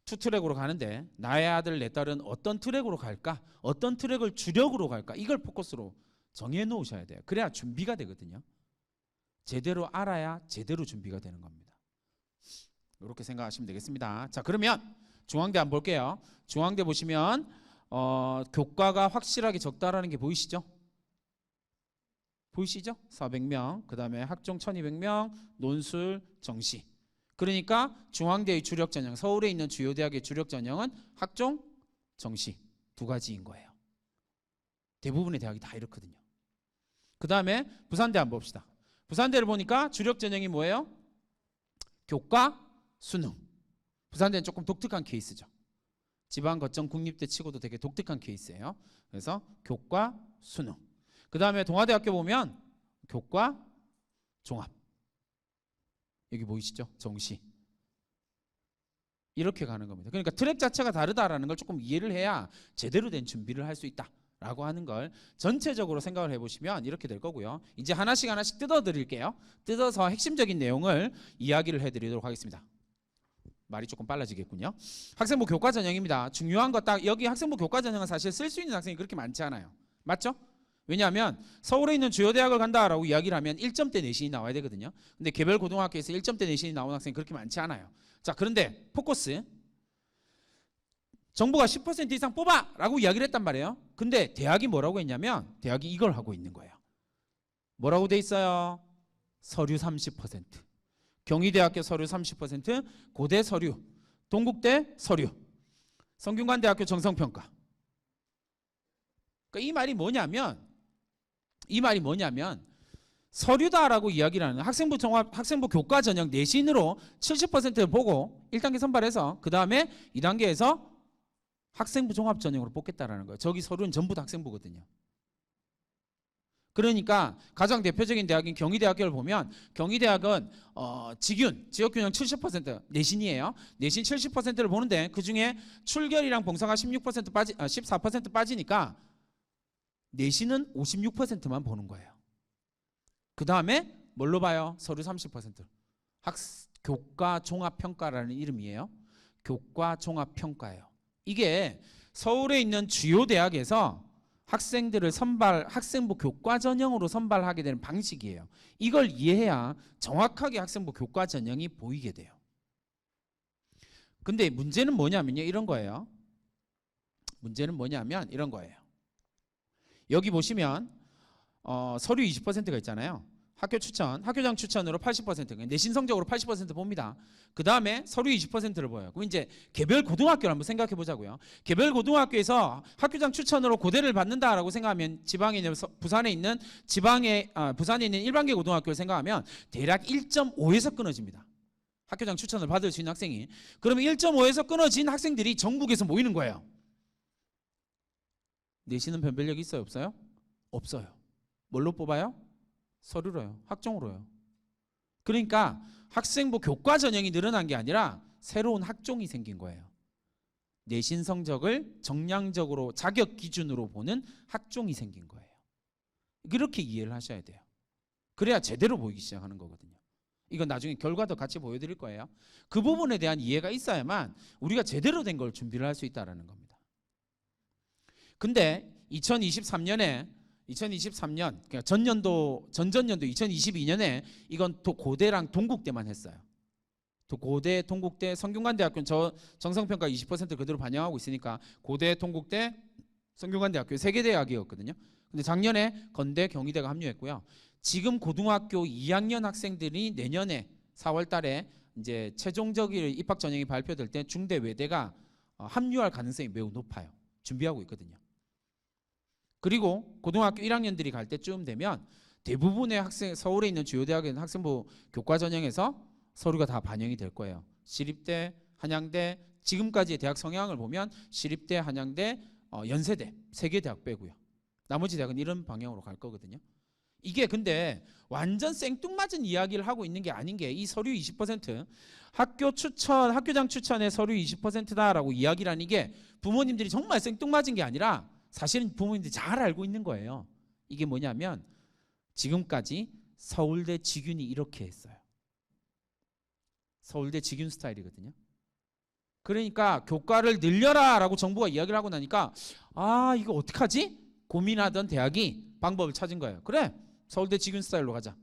투트랙으로 가는데 나의 아들 내 딸은 어떤 트랙으로 갈까? 어떤 트랙을 주력으로 갈까? 이걸 포커스로 정해 놓으셔야 돼요. 그래야 준비가 되거든요. 제대로 알아야 제대로 준비가 되는 겁니다. 이렇게 생각하시면 되겠습니다. 자, 그러면 중앙대 한번 볼게요. 중앙대 보시면 교과가 확실하게 적다라는 게 보이시죠? 보이시죠? 400명, 그 다음에 학종 1200명, 논술, 정시. 그러니까 중앙대의 주력 전형, 서울에 있는 주요 대학의 주력 전형은 학종, 정시 두 가지인 거예요. 대부분의 대학이 다 이렇거든요. 그 다음에 부산대 한번 봅시다. 부산대를 보니까 주력 전형이 뭐예요? 교과, 수능. 부산대는 조금 독특한 케이스죠. 지방 거점 국립대 치고도 되게 독특한 케이스예요. 그래서 교과, 수능. 그 다음에 동아대학교 보면 교과, 종합. 여기 보이시죠? 정시. 이렇게 가는 겁니다. 그러니까 트랙 자체가 다르다라는 걸 조금 이해를 해야 제대로 된 준비를 할 수 있다라고 하는 걸 전체적으로 생각을 해보시면 이렇게 될 거고요. 이제 하나씩 뜯어 드릴게요. 뜯어서 핵심적인 내용을 이야기를 해드리도록 하겠습니다. 말이 조금 빨라지겠군요. 학생부 교과 전형입니다. 중요한 거 딱 여기 학생부 교과 전형은 사실 쓸 수 있는 학생이 그렇게 많지 않아요. 맞죠? 왜냐하면 서울에 있는 주요 대학을 간다라고 이야기를 하면 1점대 내신이 나와야 되거든요. 근데 개별 고등학교에서 1점대 내신이 나오는 학생이 그렇게 많지 않아요. 자, 그런데 포커스. 정부가 10% 이상 뽑아라고 이야기를 했단 말이에요. 근데 대학이 뭐라고 했냐면 대학이 이걸 하고 있는 거예요. 뭐라고 돼 있어요? 서류 30%. 경희대학교 서류 30%, 고대 서류, 동국대 서류, 성균관대학교 정성평가. 그러니까 이 말이 뭐냐면 서류다라고 이야기를 하는 학생부 교과 전형 내신으로 70%를 보고 1단계 선발해서 그 다음에 2단계에서 학생부 종합 전형으로 뽑겠다라는 거예요. 저기 서류는 전부 다 학생부거든요. 그러니까 가장 대표적인 대학인 경희대학교를 보면 경희대학은 지역균형 70% 내신이에요. 내신 70%를 보는데 그중에 출결이랑 봉사가 14% 빠지니까 내신은 56%만 보는 거예요. 그 다음에 뭘로 봐요? 서류 30%. 교과 종합평가라는 이름이에요. 교과 종합평가예요. 이게 서울에 있는 주요 대학에서 학생들을 학생부 교과 전형으로 선발하게 되는 방식이에요. 이걸 이해해야 정확하게 학생부 교과 전형이 보이게 돼요. 근데 문제는 뭐냐면요. 이런 거예요. 여기 보시면 서류 20%가 있잖아요. 학교장 추천으로 80%, 내신 성적으로 80% 봅니다. 그 다음에 서류 20%를 보여요. 그럼 이제 개별 고등학교를 한번 생각해 보자고요. 개별 고등학교에서 학교장 추천으로 고대를 받는다라고 생각하면 부산에 있는 일반계 고등학교를 생각하면 대략 1.5에서 끊어집니다. 학교장 추천을 받을 수 있는 학생이. 그러면 1.5에서 끊어진 학생들이 전국에서 모이는 거예요. 내신은 변별력이 있어요, 없어요? 없어요. 뭘로 뽑아요? 서류로요. 학종으로요. 그러니까 학생부 교과 전형이 늘어난 게 아니라 새로운 학종이 생긴 거예요. 내신 성적을 정량적으로 자격 기준으로 보는 학종이 생긴 거예요. 그렇게 이해를 하셔야 돼요. 그래야 제대로 보이기 시작하는 거거든요. 이건 나중에 결과도 같이 보여드릴 거예요. 그 부분에 대한 이해가 있어야만 우리가 제대로 된 걸 준비를 할 수 있다는 겁니다. 근데 2023년 그러니까 전전년도 2022년에 이건 고대랑 동국대만 했어요. 고대, 동국대, 성균관대학교는 정성평가 20% 그대로 반영하고 있으니까 고대, 동국대, 성균관대학교 3개 대학이었거든요. 근데 작년에 건대, 경희대가 합류했고요. 지금 고등학교 2학년 학생들이 내년에 4월 달에 이제 최종적인 입학 전형이 발표될 때 중대, 외대가 합류할 가능성이 매우 높아요. 준비하고 있거든요. 그리고 고등학교 1학년들이 갈 때쯤 되면 대부분의 서울에 있는 주요 대학의 학생부 교과 전형에서 서류가 다 반영이 될 거예요. 시립대, 한양대, 지금까지의 대학 성향을 보면 시립대, 한양대, 연세대 3개 대학 빼고요. 나머지 대학은 이런 방향으로 갈 거거든요. 이게 근데 완전 생뚱맞은 이야기를 하고 있는 게 아닌 게 이 서류 20% 학교장 추천의 서류 20%다라고 이야기를 하는 게 부모님들이 정말 생뚱맞은 게 아니라 사실은 부모님들이 잘 알고 있는 거예요. 이게 뭐냐면 지금까지 서울대 직윤이 이렇게 했어요. 서울대 직윤 스타일이거든요. 그러니까 교과를 늘려라 라고 정부가 이야기를 하고 나니까 이거 어떡하지? 고민하던 대학이 방법을 찾은 거예요. 그래, 서울대 직윤 스타일로 가자.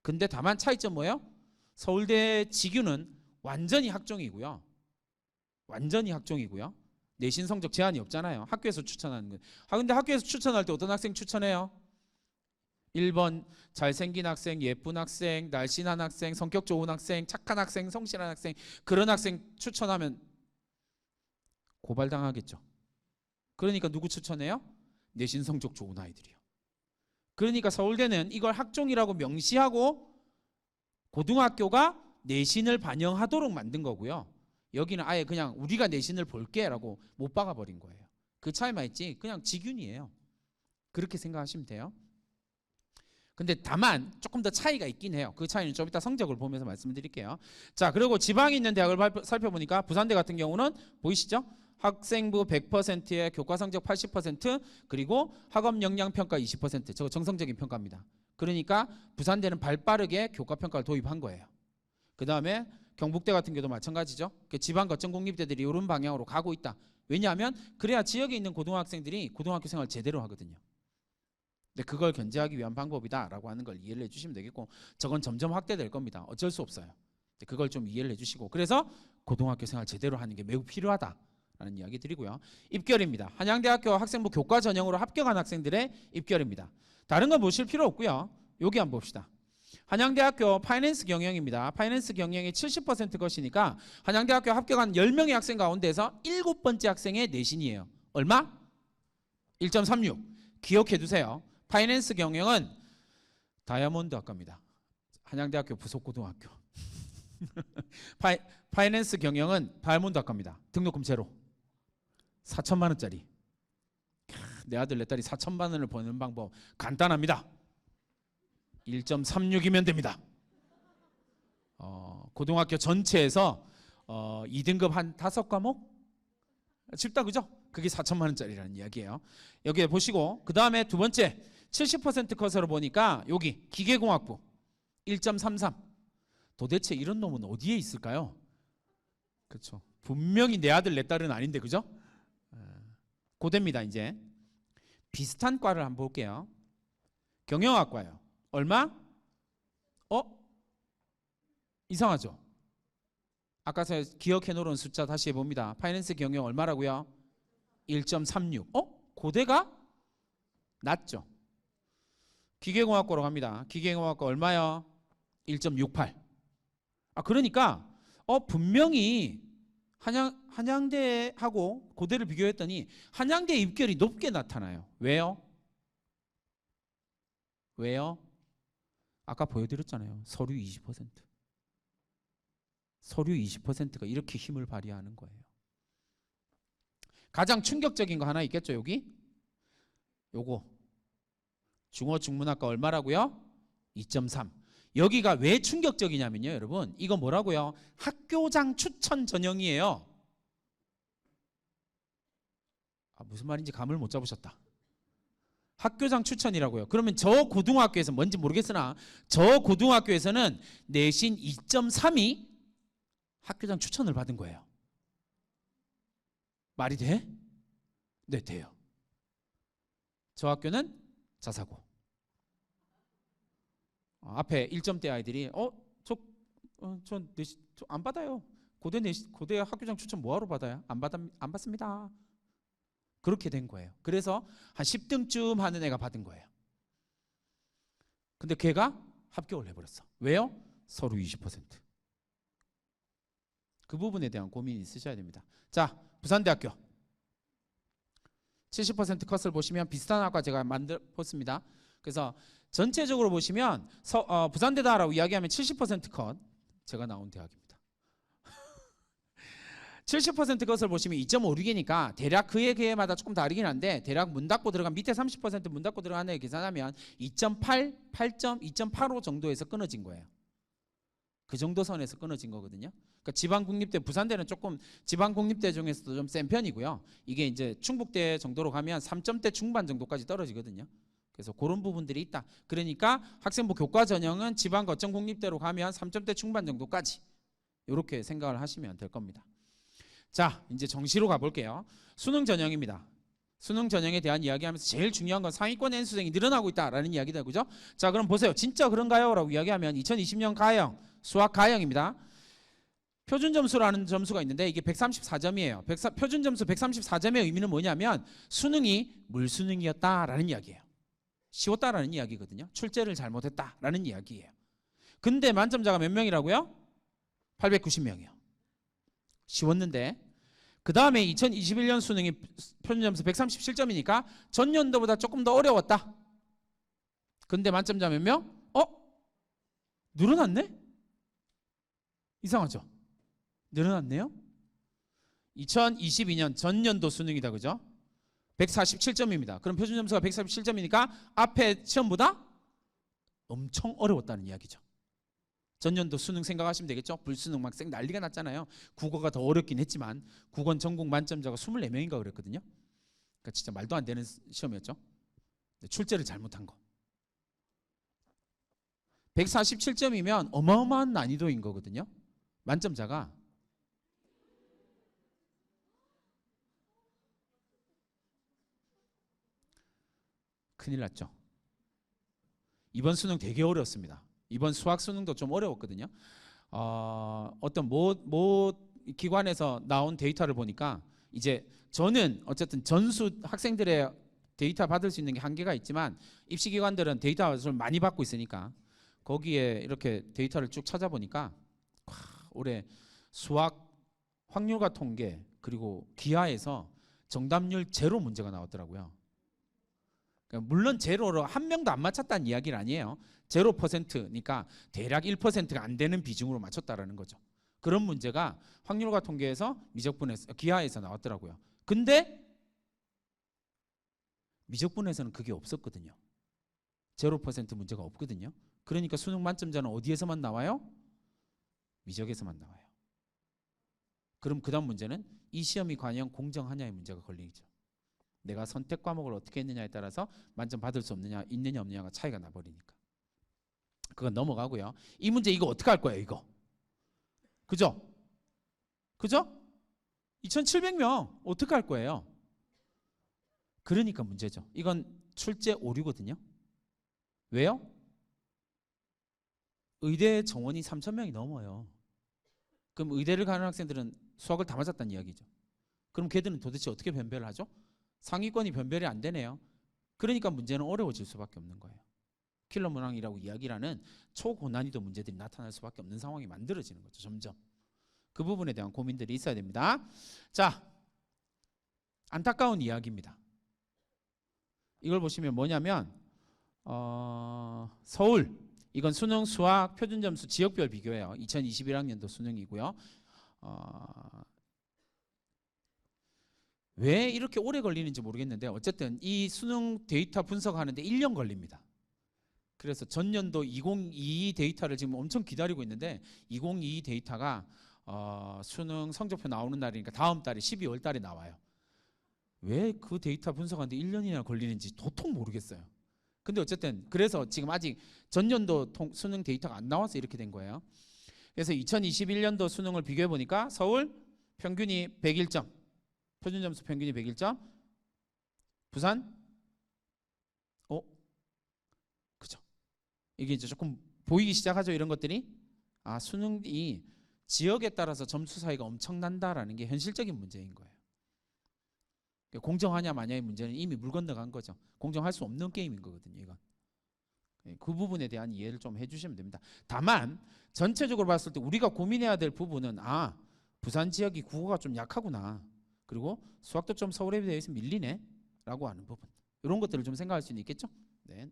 근데 다만 차이점 뭐예요? 서울대 직윤은 완전히 학종이고요. 내신 성적 제한이 없잖아요. 학교에서 추천하는 거. 근데 학교에서 추천할 때 어떤 학생 추천해요? 1번 잘생긴 학생, 예쁜 학생, 날씬한 학생, 성격 좋은 학생, 착한 학생, 성실한 학생, 그런 학생 추천하면 고발당하겠죠. 그러니까 누구 추천해요? 내신 성적 좋은 아이들이요. 그러니까 서울대는 이걸 학종이라고 명시하고 고등학교가 내신을 반영하도록 만든 거고요. 여기는 아예 그냥 우리가 내신을 볼게 라고 못 박아버린 거예요. 그 차이만 있지 그냥 직윤이에요. 그렇게 생각하시면 돼요. 근데 다만 조금 더 차이가 있긴 해요. 그 차이는 좀 이따 성적을 보면서 말씀드릴게요. 자, 그리고 지방에 있는 대학을 살펴보니까 부산대 같은 경우는 보이시죠? 학생부 100%에 교과 성적 80% 그리고 학업 역량 평가 20%. 저거 정성적인 평가입니다. 그러니까 부산대는 발빠르게 교과 평가를 도입한 거예요. 그 다음에 경북대 같은 경우도 마찬가지죠. 지방 거점 공립대들이 이런 방향으로 가고 있다. 왜냐하면 그래야 지역에 있는 고등학생들이 고등학교 생활 제대로 하거든요. 근데 그걸 견제하기 위한 방법이다라고 하는 걸 이해를 해주시면 되겠고, 저건 점점 확대될 겁니다. 어쩔 수 없어요. 그걸 좀 이해를 해주시고, 그래서 고등학교 생활 제대로 하는 게 매우 필요하다라는 이야기 드리고요. 입결입니다. 한양대학교 학생부 교과 전형으로 합격한 학생들의 입결입니다. 다른 건 보실 필요 없고요. 여기 한번 봅시다. 한양대학교 파이낸스 경영입니다. 파이낸스 경영이 70% 것이니까 한양대학교 합격한 10명의 학생 가운데서 7번째 학생의 내신이에요. 얼마? 1.36. 기억해 두세요. 파이낸스 경영은 다이아몬드 학과입니다. 한양대학교 부속고등학교. 파이낸스 경영은 다이아몬드 학과입니다. 등록금 제로. 4천만 원짜리. 내 아들 내 딸이 4천만 원을 버는 방법 간단합니다. 1.36이면 됩니다. 고등학교 전체에서 2등급 한 5과목? 쉽다 그죠? 그게 4천만 원짜리라는 이야기예요. 여기에 보시고 그 다음에 두 번째 70% 컷으로 보니까 여기 기계공학부 1.33. 도대체 이런 놈은 어디에 있을까요? 그렇죠. 분명히 내 아들 내 딸은 아닌데 그죠? 고대입니다. 이제 비슷한 과를 한번 볼게요. 경영학과예요. 얼마? 이상하죠? 아까 제가 기억해 놓은 숫자 다시 해봅니다. 파이낸스 경영 얼마라고요? 1.36. 고대가 낮죠? 기계공학과로 갑니다. 기계공학과 얼마요? 1.68. 그러니까 분명히 한양대하고 고대를 비교했더니 한양대 입결이 높게 나타나요. 왜요? 아까 보여드렸잖아요. 서류 20%. 서류 20%가 이렇게 힘을 발휘하는 거예요. 가장 충격적인 거 하나 있겠죠, 여기? 요거. 중어중문학과 얼마라고요? 2.3. 여기가 왜 충격적이냐면요, 여러분. 이거 뭐라고요? 학교장 추천 전형이에요. 무슨 말인지 감을 못 잡으셨다. 학교장 추천이라고요. 그러면 저 고등학교에서 뭔지 모르겠으나 저 고등학교에서는 내신 2.3이 학교장 추천을 받은 거예요. 말이 돼? 네, 돼요. 저 학교는 자사고. 앞에 1점대 아이들이 저 안 받아요. 고대 학교장 추천 뭐하러 받아요? 안 받습니다. 그렇게 된 거예요. 그래서 한 10등쯤 하는 애가 받은 거예요. 근데 걔가 합격을 해버렸어. 왜요? 서류 20%. 그 부분에 대한 고민이 있으셔야 됩니다. 자, 부산대학교 70% 컷을 보시면 비슷한 학과 제가 만들었습니다. 그래서 전체적으로 보시면 부산대다라고 이야기하면 70% 컷 제가 나온 대학입니다. 70% 것을 보시면 2.56이니까 대략 그에 그에마다 조금 다르긴 한데 대략 문 닫고 들어간 밑에 30% 문 닫고 들어가는 애 계산하면 2.8, 8점, 2.85 정도에서 끊어진 거예요. 그 정도 선에서 끊어진 거거든요. 그러니까 지방국립대, 부산대는 조금 지방국립대 중에서도 좀 센 편이고요. 이게 이제 충북대 정도로 가면 3점대 중반 정도까지 떨어지거든요. 그래서 그런 부분들이 있다. 그러니까 학생부 교과 전형은 지방 거점 국립대로 가면 3점대 중반 정도까지 이렇게 생각을 하시면 될 겁니다. 자, 이제 정시로 가볼게요. 수능 전형입니다. 수능 전형에 대한 이야기하면서 제일 중요한 건 상위권 N수생이 늘어나고 있다라는 이야기다, 그죠? 자, 그럼 보세요. 진짜 그런가요? 라고 이야기하면 2020년 가형, 수학 가형입니다. 표준 점수라는 점수가 있는데 이게 134점이에요. 표준 점수 134점의 의미는 뭐냐면 수능이 물수능이었다라는 이야기예요. 쉬웠다라는 이야기거든요. 출제를 잘못했다라는 이야기예요. 근데 만점자가 몇 명이라고요? 890명이요. 쉬웠는데 그 다음에 2021년 수능이 표준점수 137점이니까 전년도보다 조금 더 어려웠다. 근데 만점자 몇 명? 늘어났네? 이상하죠? 늘어났네요? 2022년 전년도 수능이다, 그죠? 147점입니다. 그럼 표준점수가 147점이니까 앞에 시험보다 엄청 어려웠다는 이야기죠. 전년도 수능 생각하시면 되겠죠? 불수능 막 난리가 났잖아요. 국어가 더 어렵긴 했지만 국어는 전국 만점자가 24명인가 그랬거든요. 그러니까 진짜 말도 안 되는 시험이었죠. 출제를 잘못한 거. 147점이면 어마어마한 난이도인 거거든요. 만점자가. 큰일 났죠. 이번 수능 되게 어려웠습니다. 이번 수학 수능도 좀 어려웠거든요. 어떤 모 기관에서 나온 데이터를 보니까 이제 저는 어쨌든 전수 학생들의 데이터 받을 수 있는 게 한계가 있지만 입시기관들은 데이터를 많이 받고 있으니까 거기에 이렇게 데이터를 쭉 찾아보니까 올해 수학 확률과 통계 그리고 기하에서 정답률 제로 문제가 나왔더라고요. 그러니까 물론 제로로 한 명도 안 맞췄다는 이야기는 아니에요. 0%니까 대략 1%가 안 되는 비중으로 맞췄다라는 거죠. 그런 문제가 확률과 통계에서 미적분에서 기하에서 나왔더라고요. 근데 미적분에서는 그게 없었거든요. 0% 문제가 없거든요. 그러니까 수능 만점자는 어디에서만 나와요? 미적에서만 나와요. 그럼 그 다음 문제는 이 시험이 과연 공정하냐의 문제가 걸리죠. 내가 선택 과목을 어떻게 했느냐에 따라서 만점 받을 수 없느냐, 있느냐 없느냐가 차이가 나버리니까. 그건 넘어가고요. 이 문제 이거 어떻게 할 거예요, 이거? 그죠? 그죠? 2,700명 어떻게 할 거예요? 그러니까 문제죠. 이건 출제 오류거든요. 왜요? 의대 정원이 3,000명이 넘어요. 그럼 의대를 가는 학생들은 수학을 다 맞았다는 이야기죠. 그럼 걔들은 도대체 어떻게 변별을 하죠? 상위권이 변별이 안 되네요. 그러니까 문제는 어려워질 수밖에 없는 거예요. 킬러 문항이라고 이야기라는 초고난이도 문제들이 나타날 수밖에 없는 상황이 만들어지는 거죠. 점점. 그 부분에 대한 고민들이 있어야 됩니다. 자, 안타까운 이야기입니다. 이걸 보시면 뭐냐면 서울 이건 수능 수학 표준점수 지역별 비교예요. 2021학년도 수능이고요. 왜 이렇게 오래 걸리는지 모르겠는데 어쨌든 이 수능 데이터 분석하는데 1년 걸립니다. 그래서 전년도 2022 데이터를 지금 엄청 기다리고 있는데 2022 데이터가 수능 성적표 나오는 날이니까 다음 달에 12월 달에 나와요. 왜 그 데이터 분석하는데 1년이나 걸리는지 도통 모르겠어요. 근데 어쨌든 그래서 지금 아직 전년도 수능 데이터가 안 나와서 이렇게 된 거예요. 그래서 2021년도 수능을 비교해 보니까 서울 평균이 101점, 표준점수 평균이 101점, 부산 그죠? 이게 이제 조금 보이기 시작하죠. 이런 것들이 수능이 지역에 따라서 점수 차이가 엄청난다라는 게 현실적인 문제인 거예요. 공정하냐 마냐의 문제는 이미 물 건너간 거죠. 공정할 수 없는 게임인 거거든요. 이건. 그 부분에 대한 이해를 좀 해주시면 됩니다. 다만 전체적으로 봤을 때 우리가 고민해야 될 부분은 부산 지역이 국어가 좀 약하구나. 그리고 수학도 좀 서울에 비해서 밀리네 라고 하는 부분. 이런 것들을 좀 생각할 수는 있겠죠. 네.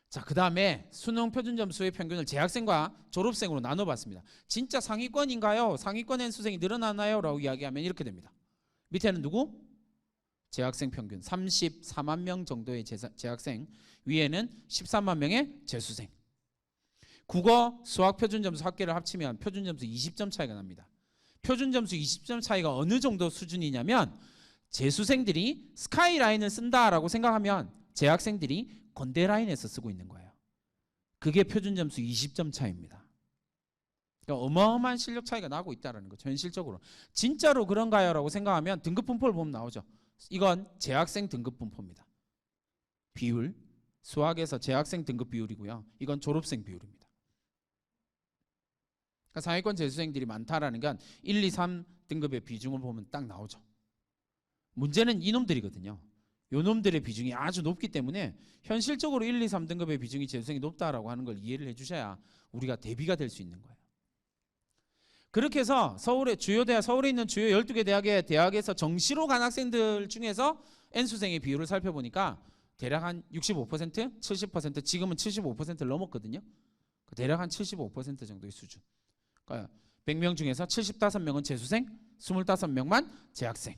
자, 그 다음에 수능 표준점수의 평균을 재학생과 졸업생으로 나눠봤습니다. 진짜 상위권인가요? 상위권엔 수생이 늘어나나요? 라고 이야기하면 이렇게 됩니다. 밑에는 누구? 재학생 평균 34만 명 정도의 재학생, 위에는 13만 명의 재수생. 국어, 수학 표준점수 합계를 합치면 표준점수 20점 차이가 납니다. 표준점수 20점 차이가 어느 정도 수준이냐면 재수생들이 스카이라인을 쓴다라고 생각하면 재학생들이 건대라인에서 쓰고 있는 거예요. 그게 표준점수 20점 차이입니다. 그러니까 어마어마한 실력 차이가 나고 있다는 거죠. 현실적으로. 진짜로 그런가요? 라고 생각하면 등급분포를 보면 나오죠. 이건 재학생 등급분포입니다. 비율, 수학에서 재학생 등급 비율이고요. 이건 졸업생 비율입니다. 그러니까 상위권 재수생들이 많다라는 건 1, 2, 3 등급의 비중을 보면 딱 나오죠. 문제는 이놈들이거든요. 요 놈들의 비중이 아주 높기 때문에 현실적으로 1, 2, 3등급의 비중이 재수생이 높다라고 하는 걸 이해를 해주셔야 우리가 대비가 될 수 있는 거예요. 그렇게 해서 서울의 주요 대학, 서울에 있는 주요 12개 대학에서 정시로 간 학생들 중에서 N수생의 비율을 살펴보니까 대략 한 65%, 70%, 지금은 75%를 넘었거든요. 대략 한 75% 정도의 수준. 그러니까 100명 중에서 75명은 재수생, 25명만 재학생.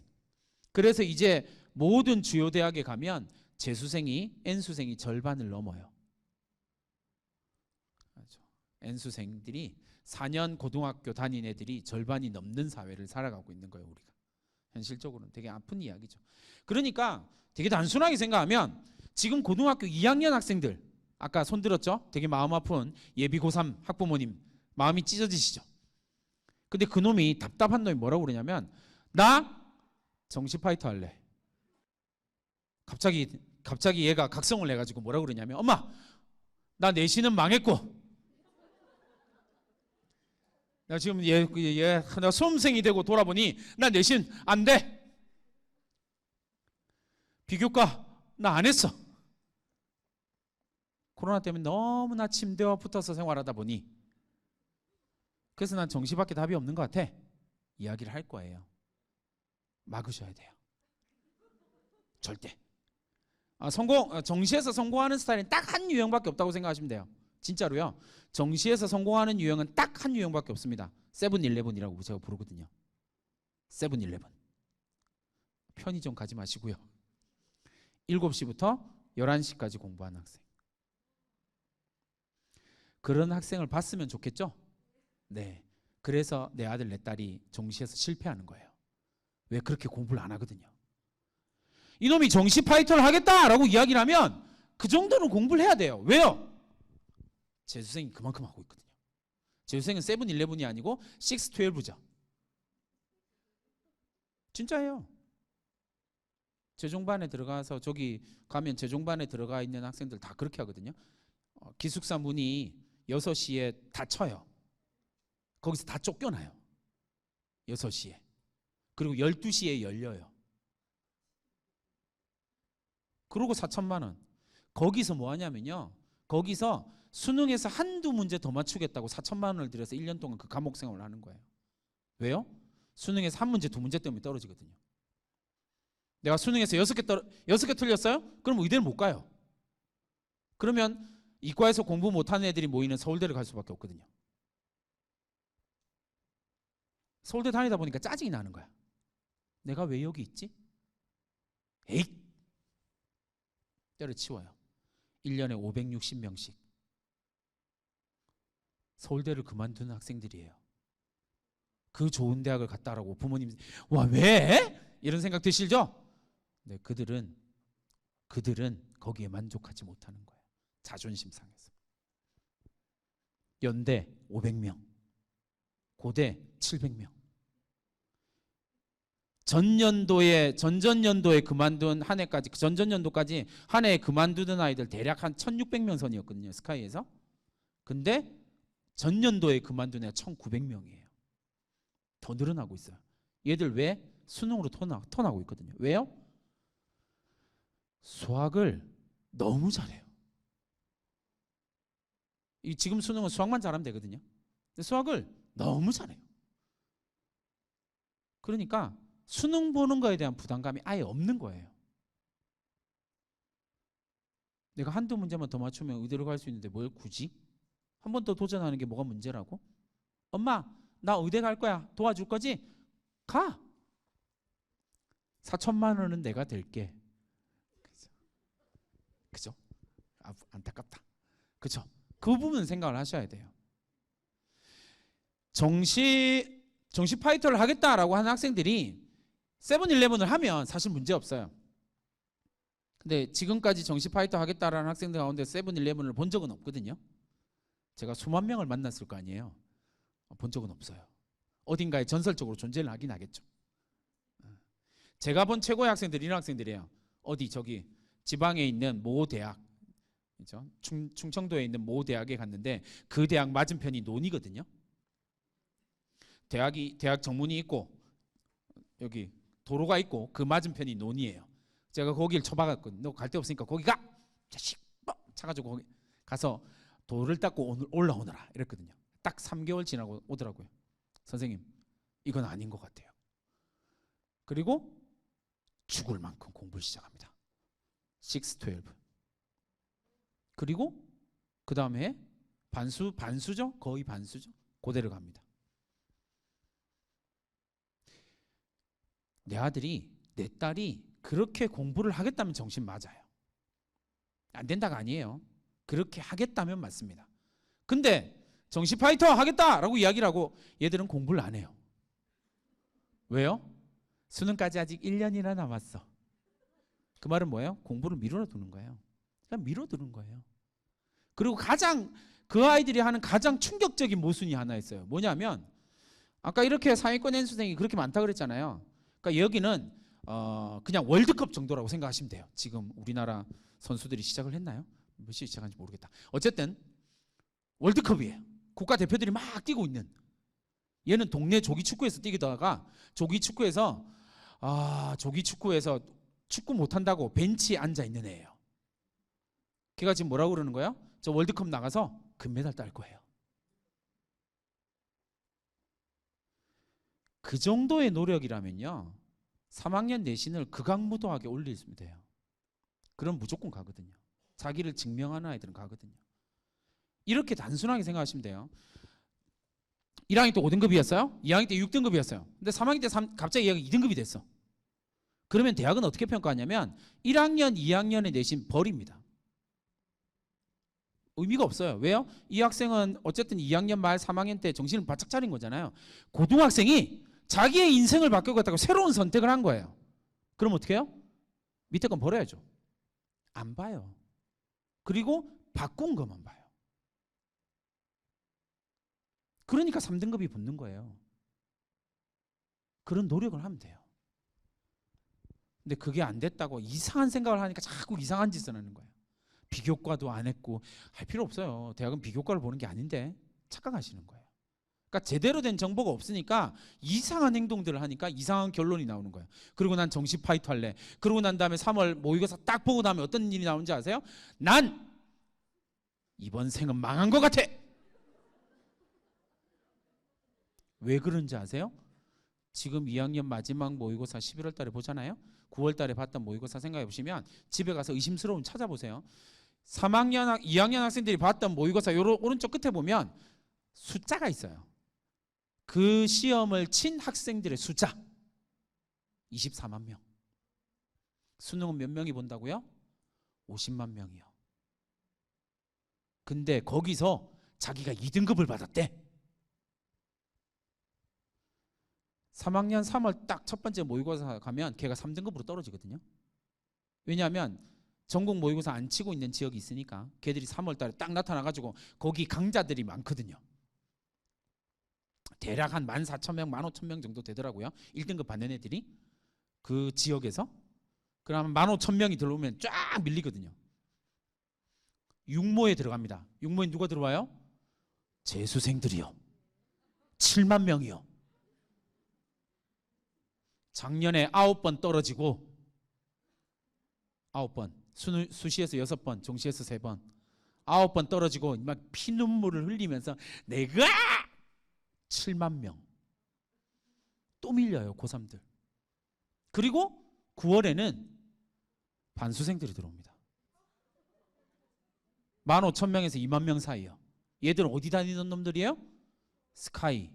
그래서 이제 모든 주요 대학에 가면 재수생이 N수생이 절반을 넘어요. N수생들이 4년 고등학교 다닌 애들이 절반이 넘는 사회를 살아가고 있는 거예요. 우리가 현실적으로는 되게 아픈 이야기죠. 그러니까 되게 단순하게 생각하면 지금 고등학교 2학년 학생들, 아까 손 들었죠? 되게 마음 아픈 예비 고3 학부모님 마음이 찢어지시죠? 근데 그 놈이, 답답한 놈이 뭐라고 그러냐면, 나 정시 파이터 할래. 갑자기 얘가 각성을 내가지고 뭐라고 그러냐면, 엄마 나 내신은 망했고 나 지금 나 수험생이 되고 돌아보니 나 내신 안 돼. 비교과 나 안 했어. 코로나 때문에 너무나 침대와 붙어서 생활하다 보니 그래서 난 정시밖에 답이 없는 것 같아. 이야기를 할 거예요. 막으셔야 돼요. 절대. 정시에서 성공하는 스타일은 딱 한 유형밖에 없다고 생각하시면 돼요. 진짜로요. 정시에서 성공하는 유형은 딱 한 유형밖에 없습니다. 세븐일레븐이라고 제가 부르거든요. 세븐일레븐. 편의점 가지 마시고요. 7시부터 11시까지 공부하는 학생. 그런 학생을 봤으면 좋겠죠? 네. 그래서 내 아들 내 딸이 정시에서 실패하는 거예요. 왜? 그렇게 공부를 안 하거든요. 이놈이 정시 파이터를 하겠다라고 이야기를 하면 그 정도는 공부를 해야 돼요. 왜요? 재수생이 그만큼 하고 있거든요. 재수생은 세븐일레븐이 아니고 612죠. 진짜예요. 재종반에 들어가서 저기 가면 재종반에 들어가 있는 학생들 다 그렇게 하거든요. 기숙사 문이 6시에 닫혀요. 거기서 다 쫓겨나요. 6시에. 그리고 12시에 열려요. 그러고 4천만 원. 거기서 뭐 하냐면요. 거기서 수능에서 한두 문제 더 맞추겠다고 4천만 원을 들여서 1년 동안 그 감옥 생활을 하는 거예요. 왜요? 수능에서 한 문제, 두 문제 때문에 떨어지거든요. 내가 수능에서 6개 틀렸어요? 그럼 의대를 못 가요. 그러면 이과에서 공부 못하는 애들이 모이는 서울대를 갈 수밖에 없거든요. 서울대 다니다 보니까 짜증이 나는 거야. 내가 왜 여기 있지? 에잇! 때려치워요. 1년에 560명씩. 서울대를 그만두는 학생들이에요. 그 좋은 대학을 갔다라고 부모님, 와, 왜? 이런 생각 드시죠? 네, 그들은 거기에 만족하지 못하는 거예요. 자존심 상해서. 연대 500명, 고대 700명. 전전년도에 그만둔 한 해까지, 전전년도까지 한 해에 그만두던 아이들 대략 한 1600명 선이었거든요. 스카이에서. 근데 전년도에 그만둔 애가 1900명이에요. 더 늘어나고 있어요. 얘들 왜? 수능으로 턴하고 있거든요. 왜요? 수학을 너무 잘해요. 지금 수능은 수학만 잘하면 되거든요. 근데 수학을 너무 잘해요. 그러니까 수능 보는 거에 대한 부담감이 아예 없는 거예요. 내가 한두 문제만 더 맞추면 의대로 갈 수 있는데 뭘 굳이? 한 번 더 도전하는 게 뭐가 문제라고? 엄마, 나 의대 갈 거야. 도와줄 거지? 가. 4천만 원은 내가 댈게. 그죠? 안타깝다. 그죠? 그 부분은 생각을 하셔야 돼요. 정시 파이터를 하겠다라고 하는 학생들이 세븐일레븐을 하면 사실 문제 없어요. 근데 지금까지 정시 파이터 하겠다라는 학생들 가운데 세븐일레븐을 본 적은 없거든요. 제가 수만 명을 만났을 거 아니에요. 본 적은 없어요. 어딘가에 전설적으로 존재를 하긴 하겠죠. 제가 본 최고의 학생들이 이런 학생들이에요. 어디 저기 지방에 있는 모 대학, 그렇죠? 충청도에 있는 모 대학에 갔는데 그 대학 맞은편이 논이거든요. 대학 정문이 있고 여기 도로가 있고 그 맞은편이 논이에요. 제가 거기를 쳐박았거든요. 너 갈 데 없으니까 거기 가. 자식 차가지고 거기 가서 돌을 닦고 올라오너라 이랬거든요. 딱 3개월 지나고 오더라고요. 선생님 이건 아닌 것 같아요. 그리고 죽을 만큼 공부를 시작합니다. 6, 12. 그리고 그 다음에 반수죠? 거의 반수죠? 고대를 갑니다. 내 아들이 내 딸이 그렇게 공부를 하겠다면 정신 맞아요. 안 된다가 아니에요. 그렇게 하겠다면 맞습니다. 근데 정시 파이터 하겠다라고 이야기를 하고 얘들은 공부를 안 해요. 왜요? 수능까지 아직 1년이나 남았어. 그 말은 뭐예요? 공부를 미뤄두는 거예요. 그냥 미뤄두는 거예요. 그리고 그 아이들이 하는 가장 충격적인 모순이 하나 있어요. 뭐냐면 아까 이렇게 상위권 연수생이 그렇게 많다 그랬잖아요. 그러니까 여기는 그냥 월드컵 정도라고 생각하시면 돼요. 지금 우리나라 선수들이 시작을 했나요? 몇 시에 시작한지 모르겠다. 어쨌든 월드컵이에요. 국가대표들이 막 뛰고 있는. 얘는 동네 조기축구에서 뛰다가 조기축구에서 축구 못한다고 벤치에 앉아있는 애예요. 걔가 지금 뭐라고 그러는 거예요? 저 월드컵 나가서 금메달 딸 거예요. 그 정도의 노력이라면요 3학년 내신을 극악무도하게 올리면 돼요. 그럼 무조건 가거든요. 자기를 증명하는 아이들은 가거든요. 이렇게 단순하게 생각하시면 돼요. 1학년 때 5등급이었어요. 2학년 때 6등급이었어요. 근데 3학년 때 갑자기 얘가 2등급이 됐어. 그러면 대학은 어떻게 평가하냐면 1학년, 2학년의 내신 버립니다. 의미가 없어요. 왜요? 이 학생은 어쨌든 2학년 말 3학년 때 정신을 바짝 차린 거잖아요. 고등학생이 자기의 인생을 바꾸겠다고 새로운 선택을 한 거예요. 그럼 어떻게 해요? 밑에 건 버려야죠. 안 봐요. 그리고 바꾼 것만 봐요. 그러니까 3등급이 붙는 거예요. 그런 노력을 하면 돼요. 근데 그게 안 됐다고 이상한 생각을 하니까 자꾸 이상한 짓을 하는 거예요. 비교과도 안 했고 할 필요 없어요. 대학은 비교과를 보는 게 아닌데 착각하시는 거예요. 그러니까 제대로 된 정보가 없으니까 이상한 행동들을 하니까 이상한 결론이 나오는 거예요. 그리고 난 정시 파이터 할래. 그러고 난 다음에 3월 모의고사 딱 보고 나면 어떤 일이 나오는지 아세요? 난 이번 생은 망한 것 같아. 왜 그런지 아세요? 지금 2학년 마지막 모의고사 11월 달에 보잖아요. 9월 달에 봤던 모의고사 생각해 보시면 집에 가서 의심스러움 찾아보세요. 2학년 학생들이 봤던 모의고사 오른쪽 끝에 보면 숫자가 있어요. 그 시험을 친 학생들의 숫자 24만 명. 수능은 몇 명이 본다고요? 50만 명이요. 근데 거기서 자기가 2등급을 받았대. 3학년 3월 딱 첫 번째 모의고사 가면 걔가 3등급으로 떨어지거든요. 왜냐하면 전국 모의고사 안 치고 있는 지역이 있으니까 걔들이 3월 달에 딱 나타나가지고 거기 강자들이 많거든요. 대략 한 14,000명, 15,000명 정도 되더라고요. 1등급 받는 애들이 그 지역에서. 그러면 15,000명이 들어오면 쫙 밀리거든요. 육모에 들어갑니다. 육모에 누가 들어와요? 재수생들이요. 7만 명이요. 작년에 9번 떨어지고 9번 수시에서 6번, 정시에서 3번 9번 떨어지고 막 피눈물을 흘리면서 내가 7만 명 또 밀려요. 고3들. 그리고 9월에는 반수생들이 들어옵니다. 15,000명에서 2만 명 사이요. 얘들은 어디 다니는 놈들이에요? 스카이,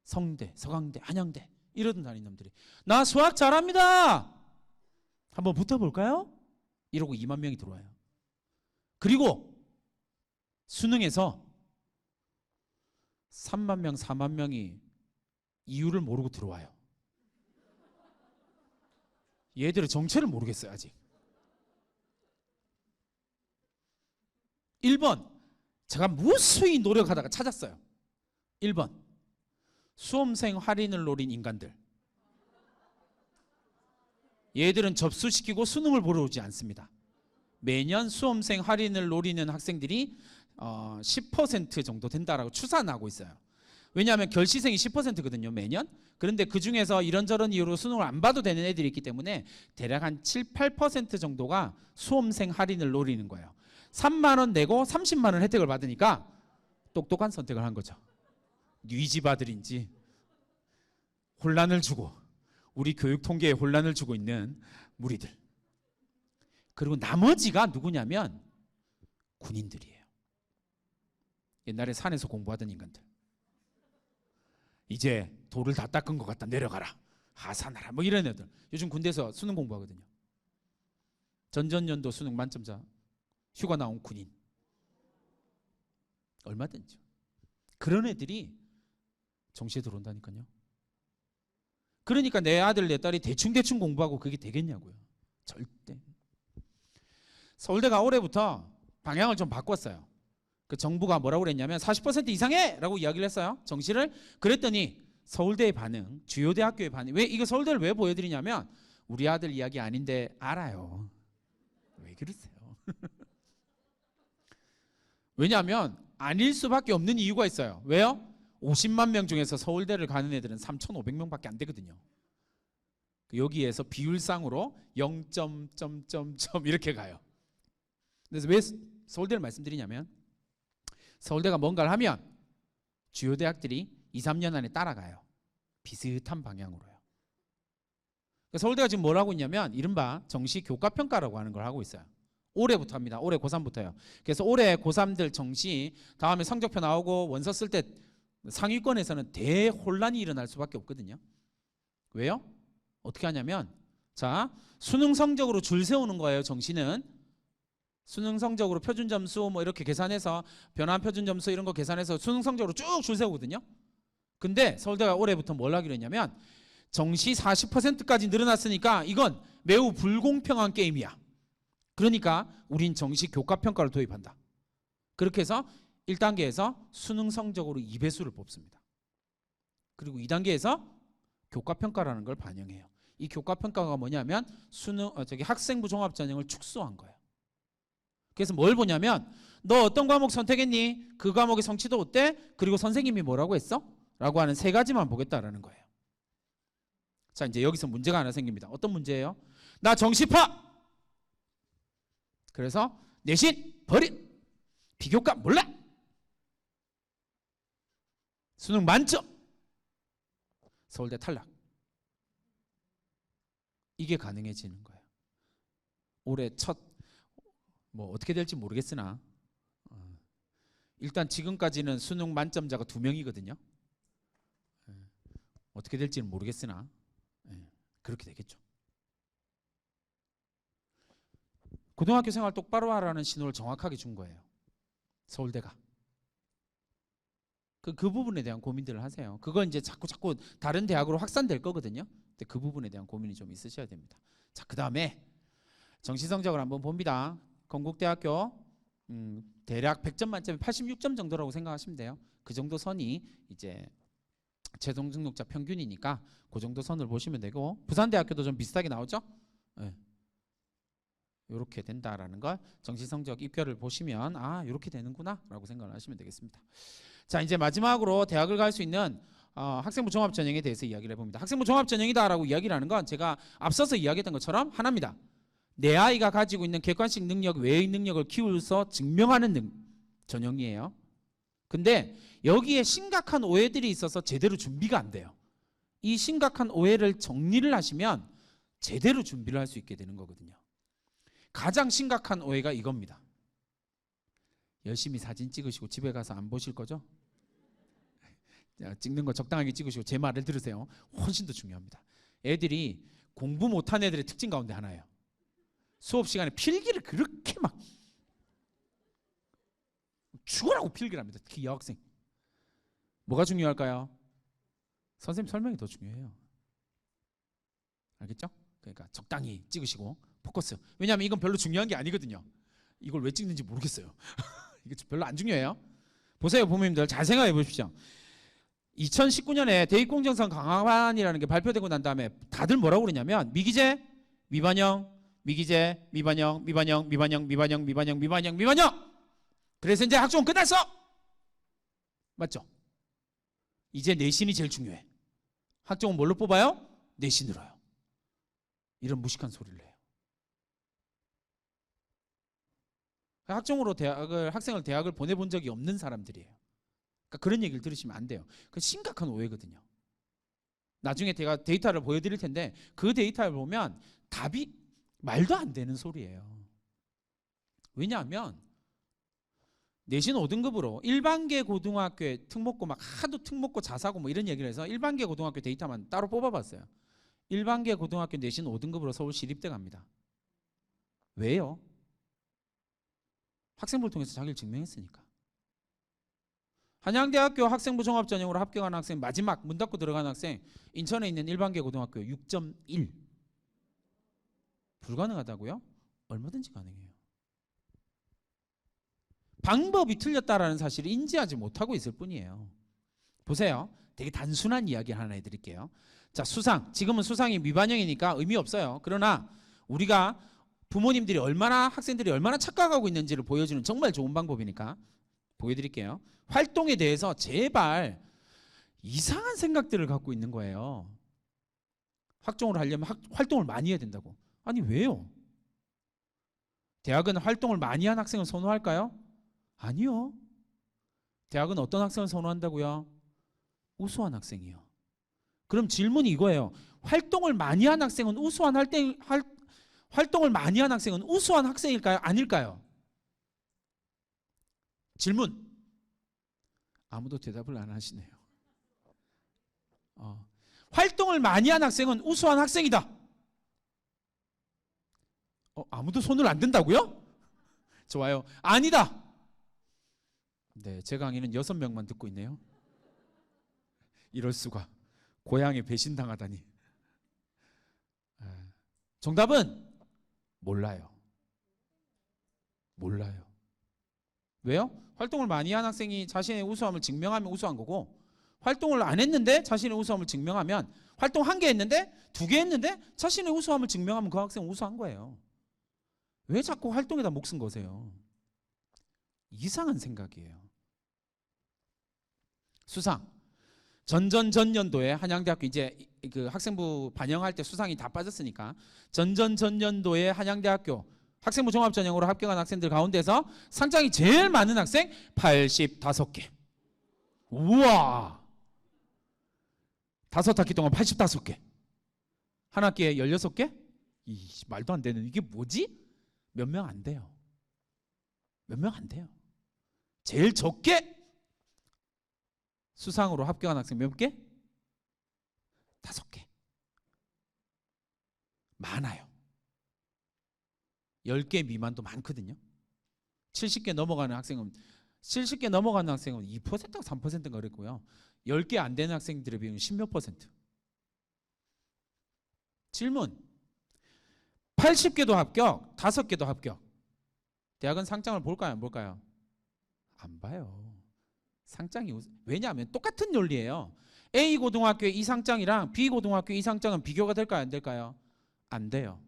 성대, 서강대, 한양대 이러던 다니는 놈들이 나 수학 잘합니다. 한번 붙어볼까요? 이러고 2만 명이 들어와요. 그리고 수능에서 3만 명, 4만 명이 이유를 모르고 들어와요. 얘들의 정체를 모르겠어요. 아직. 1번 제가 무수히 노력하다가 찾았어요. 1번 수험생 할인을 노린 인간들. 얘들은 접수시키고 수능을 보러 오지 않습니다. 매년 수험생 할인을 노리는 학생들이 10% 정도 된다라고 추산하고 있어요. 왜냐하면 결시생이 10%거든요, 매년. 그런데 그중에서 이런저런 이유로 수능을 안 봐도 되는 애들이 있기 때문에 대략 한 7, 8% 정도가 수험생 할인을 노리는 거예요. 3만 원 내고 30만 원 혜택을 받으니까 똑똑한 선택을 한 거죠. 네 집 아들인지 혼란을 주고 우리 교육 통계에 혼란을 주고 있는 무리들. 그리고 나머지가 누구냐면 군인들이에요. 옛날에 산에서 공부하던 인간들. 이제 돌을 다 닦은 것 같다, 내려가라, 하산하라, 뭐 이런 애들. 요즘 군대에서 수능 공부하거든요. 전전년도 수능 만점자, 휴가 나온 군인. 얼마든지 그런 애들이 정시에 들어온다니까요. 그러니까 내 아들 내 딸이 대충 공부하고 그게 되겠냐고요. 절대. 서울대가 올해부터 방향을 좀 바꿨어요. 그 정부가 뭐라고 그랬냐면 40% 이상해! 라고 이야기를 했어요, 정시를. 그랬더니 서울대의 반응, 주요 대학교의 반응. 왜 이거 서울대를 왜 보여드리냐면 우리 아들 이야기 아닌데 알아요. 왜 그러세요? 왜냐하면 아닐 수밖에 없는 이유가 있어요. 왜요? 50만 명 중에서 서울대를 가는 애들은 3,500명밖에 안 되거든요. 여기에서 비율상으로 0.점점점 이렇게 가요. 그래서 왜 서울대를 말씀드리냐면 서울대가 뭔가를 하면 주요 대학들이 2, 3년 안에 따라가요. 비슷한 방향으로요. 서울대가 지금 뭘 하고 있냐면 이른바 정시 교과평가라고 하는 걸 하고 있어요. 올해부터 합니다. 올해 고3부터요. 그래서 올해 고3들 정시 다음에 성적표 나오고 원서 쓸 때 상위권에서는 대혼란이 일어날 수밖에 없거든요. 왜요? 어떻게 하냐면 자, 수능 성적으로 줄 세우는 거예요. 정시는 수능 성적으로 표준 점수 뭐 이렇게 계산해서 변환 표준 점수 이런 거 계산해서 수능 성적으로 쭉 줄 세우거든요. 근데 서울대가 올해부터 뭘 하기로 했냐면 정시 40%까지 늘어났으니까 이건 매우 불공평한 게임이야. 그러니까 우린 정시 교과평가를 도입한다. 그렇게 해서 1단계에서 수능 성적으로 2배수를 뽑습니다. 그리고 2단계에서 교과평가라는 걸 반영해요. 이 교과평가가 뭐냐면 학생부 종합전형을 축소한 거예요. 그래서 뭘 보냐면 너 어떤 과목 선택했니? 그 과목의 성취도 어때? 그리고 선생님이 뭐라고 했어? 라고 하는 세 가지만 보겠다라는 거예요. 자, 이제 여기서 문제가 하나 생깁니다. 어떤 문제예요? 나 정시파! 그래서 내신 버릿! 비교과 몰라! 수능 만점! 서울대 탈락. 이게 가능해지는 거예요. 올해 뭐 어떻게 될지 모르겠으나 일단 지금까지는 수능 만점자가 2명이거든요. 어떻게 될지는 모르겠으나 그렇게 되겠죠. 고등학교 생활 똑바로 하라는 신호를 정확하게 준 거예요. 서울대가. 그 부분에 대한 고민들을 하세요. 그건 이제 자꾸 다른 대학으로 확산될 거거든요. 근데 그 부분에 대한 고민이 좀 있으셔야 됩니다. 자, 그 다음에 정시 성적을 한번 봅니다. 건국대학교 대략 100점 만점에 86점 정도라고 생각하시면 돼요. 그 정도 선이 이제 최종 등록자 평균이니까 그 정도 선을 보시면 되고, 부산대학교도 좀 비슷하게 나오죠? 네. 이렇게 된다라는 걸 정시 성적 입결을 보시면 아, 이렇게 되는구나 라고 생각을 하시면 되겠습니다. 자, 이제 마지막으로 대학을 갈 수 있는 학생부 종합전형에 대해서 이야기를 해봅니다. 학생부 종합전형이다 라고 이야기를 하는 건 제가 앞서서 이야기했던 것처럼 하나입니다. 내 아이가 가지고 있는 객관식 능력, 외의 능력을 키워서 증명하는 전형이에요. 근데 여기에 심각한 오해들이 있어서 제대로 준비가 안 돼요. 이 심각한 오해를 정리를 하시면 제대로 준비를 할 수 있게 되는 거거든요. 가장 심각한 오해가 이겁니다. 열심히 사진 찍으시고 집에 가서 안 보실 거죠? 찍는 거 적당하게 찍으시고 제 말을 들으세요. 훨씬 더 중요합니다. 애들이 공부 못한 애들의 특징 가운데 하나예요. 수업 시간에 필기를 그렇게 막 죽으라고 필기를 합니다. 특히 여학생. 뭐가 중요할까요? 선생님 설명이 더 중요해요. 알겠죠? 그러니까 적당히 찍으시고 포커스. 왜냐하면 이건 별로 중요한 게 아니거든요. 이걸 왜 찍는지 모르겠어요. 이게 별로 안 중요해요. 보세요, 부모님들 잘 생각해 보십시오. 2019년에 대입공정성 강화반이라는 게 발표되고 난 다음에 다들 뭐라고 그러냐면 미기재, 미반영, 미기재, 미반영, 미반영, 미반영, 미반영, 미반영, 미반영, 미반영. 그래서 이제 학종 끝났어. 맞죠? 이제 내신이 제일 중요해. 학종은 뭘로 뽑아요? 내신으로요. 이런 무식한 소리를 해요. 학종으로 학생을 대학을 보내본 적이 없는 사람들이에요. 그러니까 그런 얘기를 들으시면 안 돼요. 그 심각한 오해거든요. 나중에 제가 데이터를 보여드릴 텐데 그 데이터를 보면 답이 말도 안 되는 소리예요. 왜냐하면 내신 5등급으로 일반계 고등학교에 특목고 막 하도 특목고 자사고 뭐 이런 얘기를 해서 일반계 고등학교 데이터만 따로 뽑아봤어요. 일반계 고등학교 내신 5등급으로 서울 시립대 갑니다. 왜요? 학생부를 통해서 자기를 증명했으니까. 한양대학교 학생부 종합전형으로 합격한 학생 마지막 문 닫고 들어간 학생 인천에 있는 일반계 고등학교 6.1 불가능하다고요? 얼마든지 가능해요. 방법이 틀렸다라는 사실을 인지하지 못하고 있을 뿐이에요. 보세요. 되게 단순한 이야기 하나 해드릴게요. 자, 수상. 지금은 수상이 미반영이니까 의미 없어요. 그러나 우리가 부모님들이 얼마나 학생들이 얼마나 착각하고 있는지를 보여주는 정말 좋은 방법이니까 보여드릴게요. 활동에 대해서 제발 이상한 생각들을 갖고 있는 거예요. 학종을 하려면 활동을 많이 해야 된다고. 아니 왜요? 대학은 활동을 많이 한 학생을 선호할까요? 아니요. 대학은 어떤 학생을 선호한다고요? 우수한 학생이요. 그럼 질문이 이거예요. 활동을 많이 한 학생은 활동을 많이 한 학생은 우수한 학생일까요? 아닐까요? 질문. 아무도 대답을 안 하시네요. 활동을 많이 한 학생은 우수한 학생이다. 아무도 손을 안 든다고요? 좋아요. 아니다. 네, 제 강의는 6명만 듣고 있네요. 이럴 수가. 고향에 배신당하다니. 정답은 몰라요. 몰라요. 왜요? 활동을 많이 한 학생이 자신의 우수함을 증명하면 우수한 거고, 활동을 안 했는데 자신의 우수함을 증명하면, 활동 1개 했는데 2개 했는데 자신의 우수함을 증명하면 그 학생은 우수한 거예요. 왜 자꾸 활동에다 목숨 거세요? 이상한 생각이에요. 수상. 전년도에 한양대학교 이제 그 학생부 반영할 때 수상이 다 빠졌으니까 전년도에 한양대학교 학생부 종합전형으로 합격한 학생들 가운데서 상장이 제일 많은 학생 85개. 우와. 5학기 동안 85개. 한 학기에 16개? 말도 안 되는. 이게 뭐지? 몇 명 안 돼요. 몇 명 안 돼요. 제일 적게 수상으로 합격한 학생 몇 개? 5개. 많아요. 10개 미만도 많거든요. 70개 넘어가는 학생은 2%가 3%가 그랬고요. 10개 안 되는 학생들의 비율은 10몇 %. 질문. 80개도 합격, 5개도 합격. 대학은 상장을 볼까요, 안 볼까요? 안 봐요. 상장이 왜냐하면 똑같은 논리예요. A 고등학교의 이 상장이랑 B 고등학교의 이 상장은 비교가 될까요, 안 될까요? 안 돼요.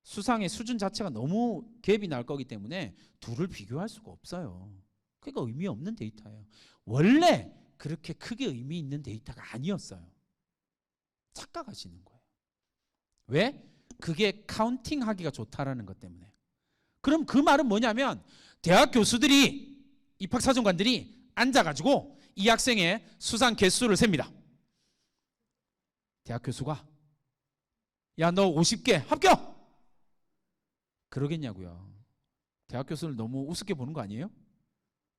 수상의 수준 자체가 너무 갭이 날 거기 때문에 둘을 비교할 수가 없어요. 그러니까 의미 없는 데이터예요. 원래 그렇게 크게 의미 있는 데이터가 아니었어요. 착각하시는 거예요. 왜? 그게 카운팅하기가 좋다라는 것 때문에. 그럼 그 말은 뭐냐면 대학 교수들이 입학사정관들이 앉아가지고 이 학생의 수상 개수를 셉니다. 대학 교수가 야 너 50개 합격! 그러겠냐고요. 대학 교수를 너무 우습게 보는 거 아니에요?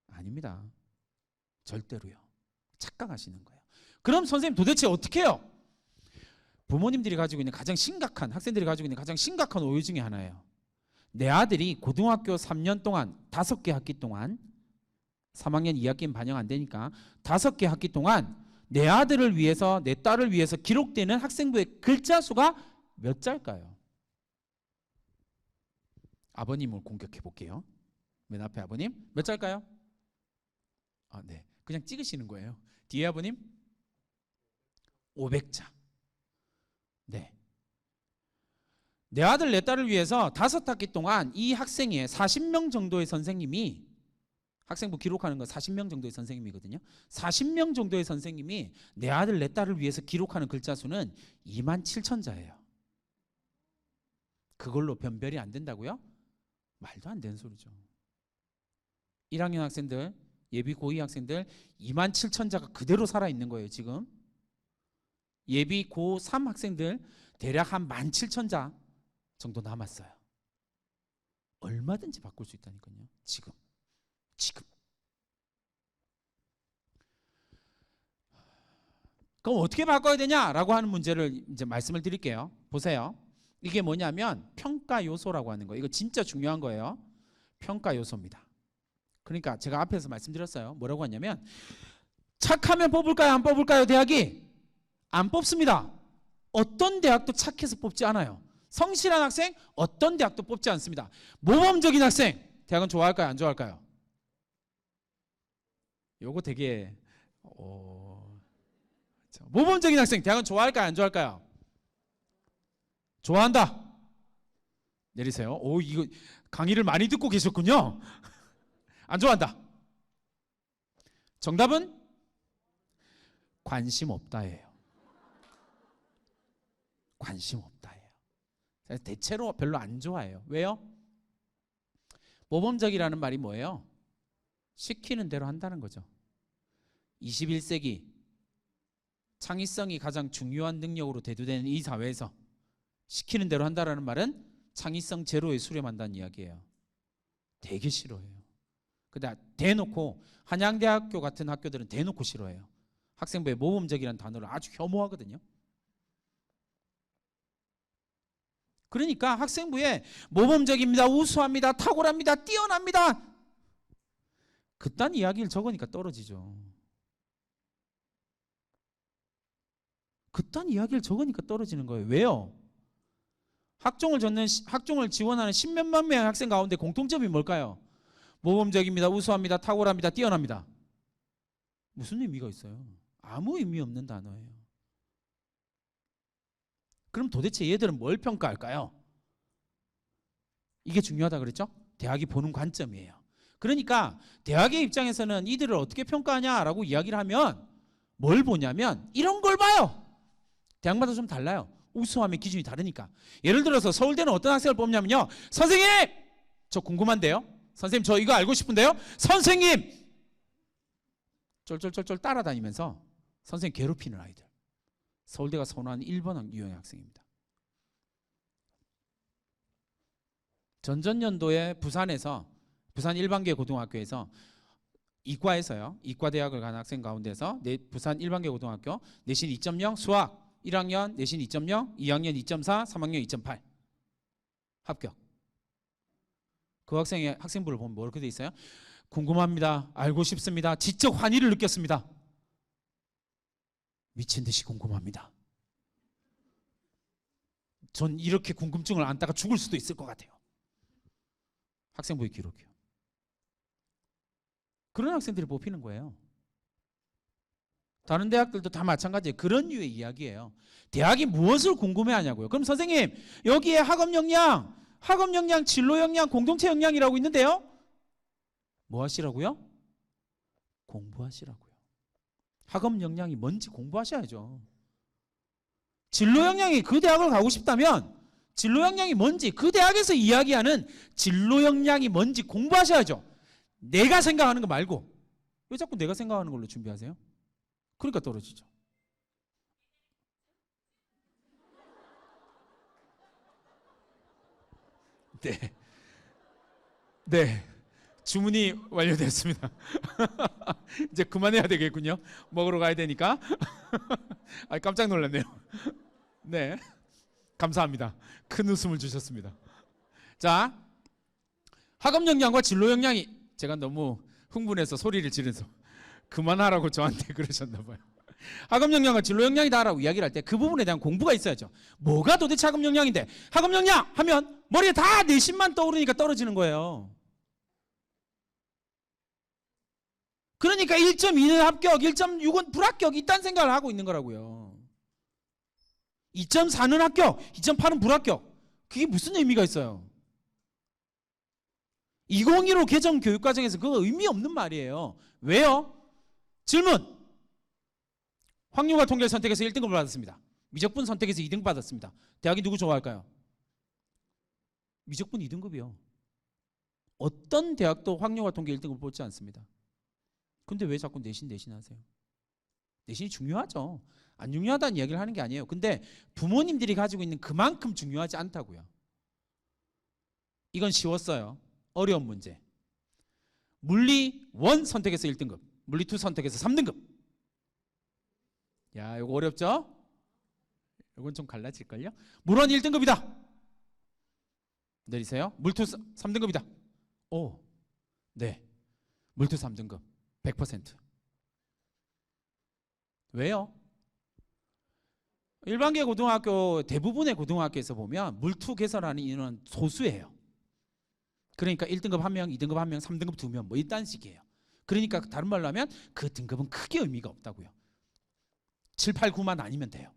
아닙니다. 절대로요. 착각하시는 거예요. 그럼 선생님 도대체 어떻게 해요? 부모님들이 가지고 있는 가장 심각한, 학생들이 가지고 있는 가장 심각한 오해 중에 하나예요. 내 아들이 고등학교 3년 동안 5개 학기 동안 3학년 2학기는 반영 안 되니까 5개 학기 동안 내 아들을 위해서 내 딸을 위해서 기록되는 학생부의 글자 수가 몇 자일까요? 아버님을 공격해 볼게요. 맨 앞에 아버님 몇 자일까요? 네, 그냥 찍으시는 거예요. 뒤에 아버님 500자. 네. 내 아들 내 딸을 위해서 5학기 동안 이 학생의 40명 정도의 선생님이 학생부 기록하는 거 40명 정도의 선생님이거든요. 40명 정도의 선생님이 내 아들 내 딸을 위해서 기록하는 글자 수는 27,000자예요. 그걸로 변별이 안 된다고요? 말도 안 되는 소리죠. 1학년 학생들, 예비 고2 학생들 27,000자가 그대로 살아있는 거예요. 지금 예비 고3 학생들 대략 한 17,000자 정도 남았어요. 얼마든지 바꿀 수 있다니까요. 지금 그럼 어떻게 바꿔야 되냐라고 하는 문제를 이제 말씀을 드릴게요. 보세요. 이게 뭐냐면 평가 요소라고 하는 거예요. 이거 진짜 중요한 거예요. 평가 요소입니다. 그러니까 제가 앞에서 말씀드렸어요. 뭐라고 하냐면 착하면 뽑을까요? 안 뽑을까요? 대학이 안 뽑습니다. 어떤 대학도 착해서 뽑지 않아요. 성실한 학생 어떤 대학도 뽑지 않습니다. 모범적인 학생 대학은 좋아할까요? 안 좋아할까요? 요거 되게 모범적인 학생 대학은 좋아할까요? 안 좋아할까요? 좋아한다. 내리세요. 오, 이거 강의를 많이 듣고 계셨군요. 안 좋아한다. 정답은 관심 없다예요. 관심 없다예요. 대체로 별로 안 좋아해요. 왜요? 모범적이라는 말이 뭐예요? 시키는 대로 한다는 거죠. 21세기 창의성이 가장 중요한 능력으로 대두되는 이 사회에서 시키는 대로 한다라는 말은 창의성 제로에 수렴한다는 이야기예요. 되게 싫어해요. 근데 대놓고 한양대학교 같은 학교들은 대놓고 싫어해요. 학생부에 모범적이라는 단어를 아주 혐오하거든요. 그러니까 학생부에 모범적입니다, 우수합니다, 탁월합니다, 뛰어납니다 그딴 이야기를 적으니까 떨어지죠. 그딴 이야기를 적으니까 떨어지는 거예요. 왜요? 학종을 지원하는 10몇만 명의 학생 가운데 공통점이 뭘까요? 모범적입니다, 우수합니다, 탁월합니다, 뛰어납니다. 무슨 의미가 있어요? 아무 의미 없는 단어예요. 그럼 도대체 얘들은 뭘 평가할까요? 이게 중요하다 그랬죠? 대학이 보는 관점이에요. 그러니까 대학의 입장에서는 이들을 어떻게 평가하냐라고 이야기를 하면 뭘 보냐면 이런 걸 봐요. 대학마다 좀 달라요. 우수함의 기준이 다르니까. 예를 들어서 서울대는 어떤 학생을 뽑냐면요. 선생님! 저 궁금한데요. 선생님 저 이거 알고 싶은데요. 선생님! 쫄쫄쫄쫄 따라다니면서 선생님 괴롭히는 아이들. 서울대가 선호하는 1번 유형의 학생입니다. 전전년도에 부산에서 부산 일반계 고등학교에서 이과에서요. 이과대학을 간 학생 가운데서 부산 일반계 고등학교 내신 2.0 수학 1학년 내신 2.0, 2학년 2.4, 3학년 2.8 합격. 그 학생의 학생부를 보면 뭐 이렇게 돼 있어요? 궁금합니다. 알고 싶습니다. 지적 환희를 느꼈습니다. 미친 듯이 궁금합니다. 전 이렇게 궁금증을 안다가 죽을 수도 있을 것 같아요. 학생부의 기록이요. 그런 학생들이 뽑히는 거예요. 다른 대학들도 다 마찬가지예요. 그런 류의 이야기예요. 대학이 무엇을 궁금해하냐고요. 그럼 선생님 여기에 학업 역량, 진로 역량, 공동체 역량이라고 있는데요. 뭐 하시라고요? 공부하시라고요. 학업 역량이 뭔지 공부하셔야죠. 진로 역량이 그 대학을 가고 싶다면 진로 역량이 뭔지 그 대학에서 이야기하는 진로 역량이 뭔지 공부하셔야죠. 내가 생각하는 거 말고. 왜 자꾸 내가 생각하는 걸로 준비하세요? 그러니까 떨어지죠. 네. 네. 주문이 완료됐습니다. 이제 그만해야 되겠군요. 먹으러 가야 되니까. 아, 깜짝 놀랐네요. 네. 감사합니다. 큰 웃음을 주셨습니다. 자, 학업 역량과 진로 역량이 제가 너무 흥분해서 소리를 지르서 그만하라고 저한테 그러셨나 봐요. 학업 역량과 진로 역량이다라고 이야기를 할 때 그 부분에 대한 공부가 있어야죠. 뭐가 도대체 학업 역량인데? 학업 역량 하면 머리에 다 내신만 떠오르니까 떨어지는 거예요. 그러니까 1.2는 합격, 1.6은 불합격 이딴 생각을 하고 있는 거라고요. 2.4는 합격, 2.8은 불합격. 그게 무슨 의미가 있어요? 2015 개정 교육과정에서 그거 의미 없는 말이에요. 왜요? 질문. 확률과 통계를 선택해서 1등급을 받았습니다. 미적분 선택해서 2등 받았습니다. 대학이 누구 좋아할까요? 미적분 2등급이요. 어떤 대학도 확률과 통계 1등급을 뽑지 않습니다. 근데 왜 자꾸 내신 하세요? 내신이 중요하죠. 안 중요하다는 이야기를 하는 게 아니에요. 근데 부모님들이 가지고 있는 그만큼 중요하지 않다고요. 이건 쉬웠어요. 어려운 문제. 물리 1 선택해서 1등급, 물리 2 선택해서 3등급. 야, 이거 어렵죠? 이건 좀 갈라질걸요? 물원 1등급이다. 내리세요. 물투 3등급이다. 오, 네. 물투 3등급 100%. 왜요? 일반계 고등학교 대부분의 고등학교에서 보면 물투 개설하는 인원은 소수예요. 그러니까 1등급 1명, 2등급 1명, 3등급 2명 뭐 이딴 식이에요. 그러니까 다른 말로 하면 그 등급은 크게 의미가 없다고요. 7, 8, 9만 아니면 돼요.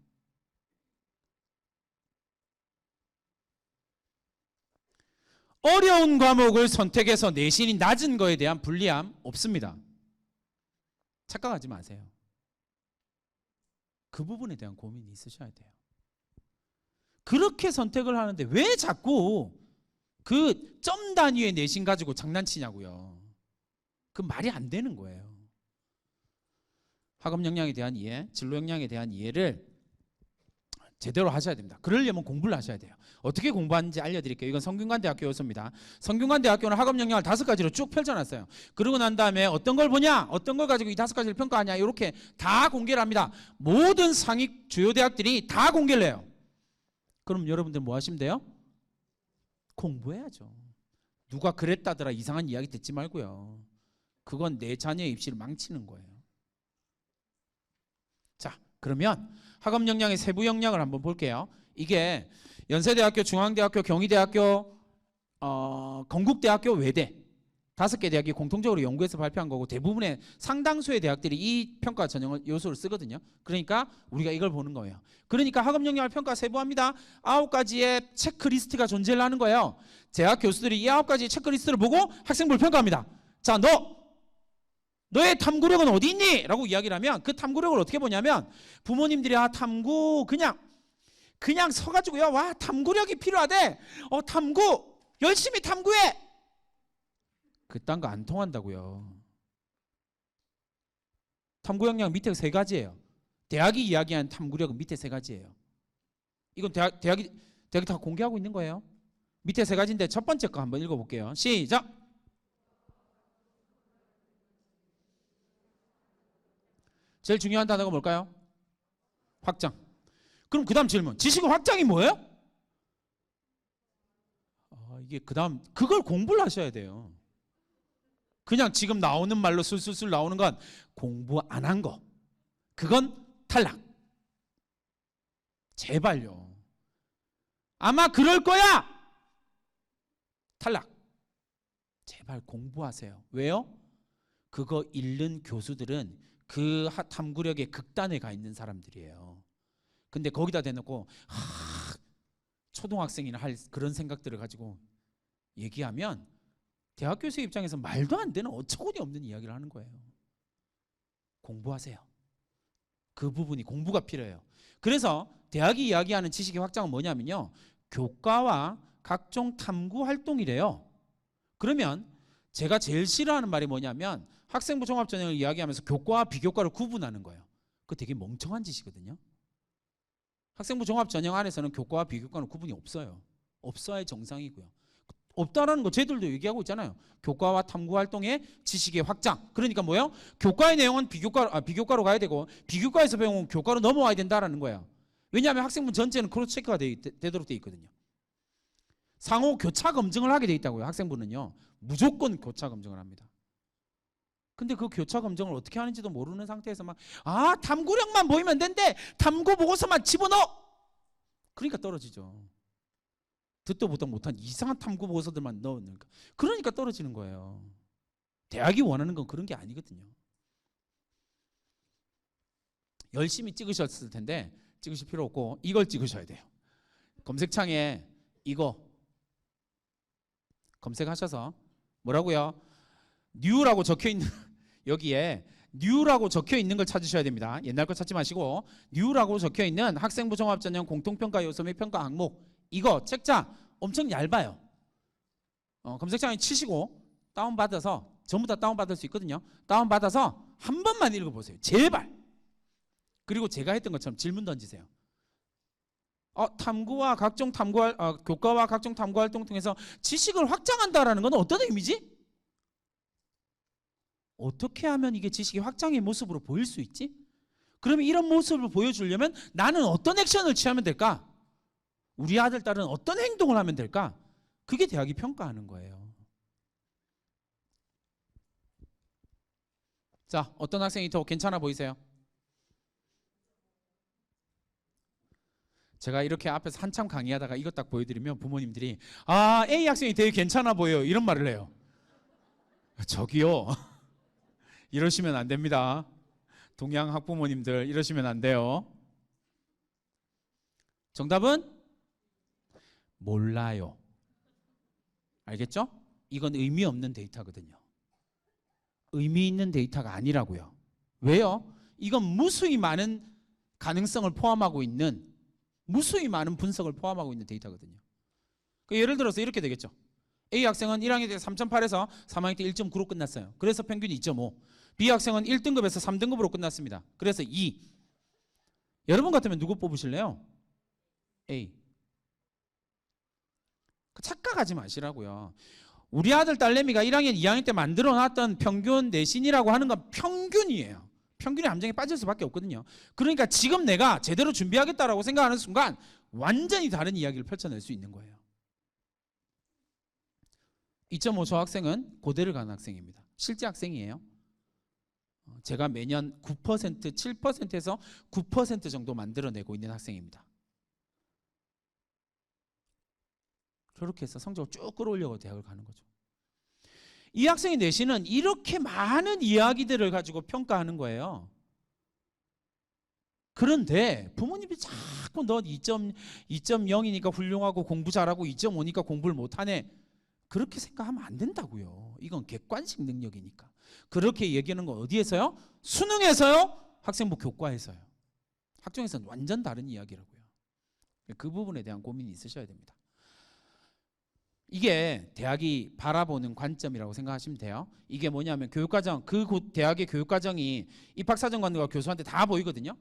어려운 과목을 선택해서 내신이 낮은 거에 대한 불리함 없습니다. 착각하지 마세요. 그 부분에 대한 고민이 있으셔야 돼요. 그렇게 선택을 하는데 왜 자꾸 그 점 단위의 내신 가지고 장난치냐고요. 그 말이 안 되는 거예요. 학업 역량에 대한 이해, 진로 역량에 대한 이해를 제대로 하셔야 됩니다. 그러려면 공부를 하셔야 돼요. 어떻게 공부하는지 알려드릴게요. 이건 성균관대학교 요소입니다. 성균관대학교는 학업 역량을 5가지로 쭉 펼쳐놨어요. 그러고 난 다음에 어떤 걸 보냐, 어떤 걸 가지고 이 5가지를 평가하냐, 이렇게 다 공개를 합니다. 모든 상위 주요 대학들이 다 공개를 해요. 그럼 여러분들 뭐 하시면 돼요? 공부해야죠. 누가 그랬다더라 이상한 이야기 듣지 말고요. 그건 내 자녀의 입시를 망치는 거예요. 자, 그러면 학업 역량의 세부 역량을 한번 볼게요. 이게 연세대학교, 중앙대학교, 경희대학교, 건국대학교, 외대 5개 대학이 공통적으로 연구해서 발표한 거고 대부분의 상당수의 대학들이 이 평가 전형 요소를 쓰거든요. 그러니까 우리가 이걸 보는 거예요. 그러니까 학업 역량을 평가 세부합니다. 9가지의 체크리스트가 존재를 하는 거예요. 대학 교수들이 이 9가지 체크리스트를 보고 학생부를 평가합니다. 자, 너의 탐구력은 어디 있니? 라고 이야기를 하면 그 탐구력을 어떻게 보냐면 부모님들이 탐구 그냥 서가지고요. 와, 탐구력이 필요하대. 탐구 열심히 탐구해. 그딴 거 안 통한다고요. 탐구 역량 밑에 3가지예요. 대학이 이야기한 탐구력은 밑에 3가지예요. 이건 대학이 다 공개하고 있는 거예요. 밑에 3가지인데 첫 번째 거 한번 읽어볼게요. 시작. 제일 중요한 단어가 뭘까요? 확장. 그럼 그 다음 질문. 지식의 확장이 뭐예요? 이게 그 다음 그걸 공부를 하셔야 돼요. 그냥 지금 나오는 말로 술술술 나오는 건 공부 안 한 거. 그건 탈락. 제발요. 아마 그럴 거야. 탈락. 제발 공부하세요. 왜요? 그거 읽는 교수들은 그 탐구력의 극단에 가 있는 사람들이에요. 근데 거기다 대놓고 초등학생이나 할 그런 생각들을 가지고 얘기하면 대학 교수의 입장에서 말도 안 되는 어처구니 없는 이야기를 하는 거예요. 공부하세요. 그 부분이 공부가 필요해요. 그래서 대학이 이야기하는 지식의 확장은 뭐냐면요. 교과와 각종 탐구 활동이래요. 그러면 제가 제일 싫어하는 말이 뭐냐면 학생부 종합전형을 이야기하면서 교과와 비교과를 구분하는 거예요. 그거 되게 멍청한 짓이거든요. 학생부 종합전형 안에서는 교과와 비교과는 구분이 없어요. 없어야 정상이고요. 없다라는 거 쟤들도 얘기하고 있잖아요. 교과와 탐구 활동의 지식의 확장. 그러니까 뭐예요? 교과의 내용은 비교과로 가야 되고 비교과에서 배운 교과로 넘어와야 된다라는 거예요. 왜냐하면 학생부 전체는 크로스 체크가 되도록 돼 있거든요. 상호 교차 검증을 하게 돼 있다고요. 학생부는요. 무조건 교차 검증을 합니다. 근데 그 교차 검증을 어떻게 하는지도 모르는 상태에서 탐구력만 보이면 된대. 탐구 보고서만 집어넣어. 그러니까 떨어지죠. 듣도 보도 못한 이상한 탐구 보고서들만 넣으니까. 그러니까 떨어지는 거예요. 대학이 원하는 건 그런 게 아니거든요. 열심히 찍으셨을 텐데 찍으실 필요 없고 이걸 찍으셔야 돼요. 검색창에 이거 검색하셔서 뭐라고요? new라고 적혀 있는 여기에 new라고 적혀 있는 걸 찾으셔야 됩니다. 옛날 거 찾지 마시고 new라고 적혀 있는 학생부 종합전형 공통평가 요소 및 평가 항목, 이거 책자 엄청 얇아요. 검색창에 치시고 다운받아서, 전부 다 다운받을 수 있거든요. 다운받아서 한 번만 읽어보세요. 제발. 그리고 제가 했던 것처럼 질문 던지세요. 탐구와 각종 교과와 각종 탐구 활동 통해서 지식을 확장한다라는 건 어떤 의미지? 어떻게 하면 이게 지식이 확장의 모습으로 보일 수 있지? 그러면 이런 모습을 보여주려면 나는 어떤 액션을 취하면 될까? 우리 아들, 딸은 어떤 행동을 하면 될까? 그게 대학이 평가하는 거예요. 자, 어떤 학생이 더 괜찮아 보이세요? 제가 이렇게 앞에서 한참 강의하다가 이것 딱 보여드리면 부모님들이 A 학생이 되게 괜찮아 보여요, 이런 말을 해요. 저기요, 이러시면 안 됩니다. 동양 학부모님들 이러시면 안 돼요. 정답은 몰라요. 알겠죠? 이건 의미 없는 데이터거든요. 의미 있는 데이터가 아니라고요. 왜요? 이건 무수히 많은 가능성을 포함하고 있는, 무수히 많은 분석을 포함하고 있는 데이터거든요. 예를 들어서 이렇게 되겠죠. A 학생은 1학년 때 3.8에서 3학년 때 1.9로 끝났어요. 그래서 평균이 2.5. B 학생은 1등급에서 3등급으로 끝났습니다. 그래서 2. 여러분 같으면 누구 뽑으실래요? A. 착각하지 마시라고요. 우리 아들 딸내미가 1학년 2학년 때 만들어놨던 평균 내신이라고 하는 건 평균이에요. 평균의 함정에 빠질 수밖에 없거든요. 그러니까 지금 내가 제대로 준비하겠다라고 생각하는 순간 완전히 다른 이야기를 펼쳐낼 수 있는 거예요. 2.5초 학생은 고대를 가는 학생입니다. 실제 학생이에요. 제가 매년 9%, 7%에서 9% 정도 만들어내고 있는 학생입니다. 그렇게 해서 성적을 쭉 끌어올려고 대학을 가는 거죠. 이 학생의 내신은 이렇게 많은 이야기들을 가지고 평가하는 거예요. 그런데 부모님이 자꾸 너 2.0이니까 훌륭하고 공부 잘하고 2.5니까 공부를 못하네, 그렇게 생각하면 안 된다고요. 이건 객관식 능력이니까. 그렇게 얘기하는 건 어디에서요? 수능에서요? 학생부 교과에서요. 학종에서는 완전 다른 이야기라고요. 그 부분에 대한 고민이 있으셔야 됩니다. 이게 대학이 바라보는 관점이라고 생각하시면 돼요. 이게 뭐냐면 교육과정, 그 대학의 교육과정이 입학사정관과 교수한테 다 보이거든요.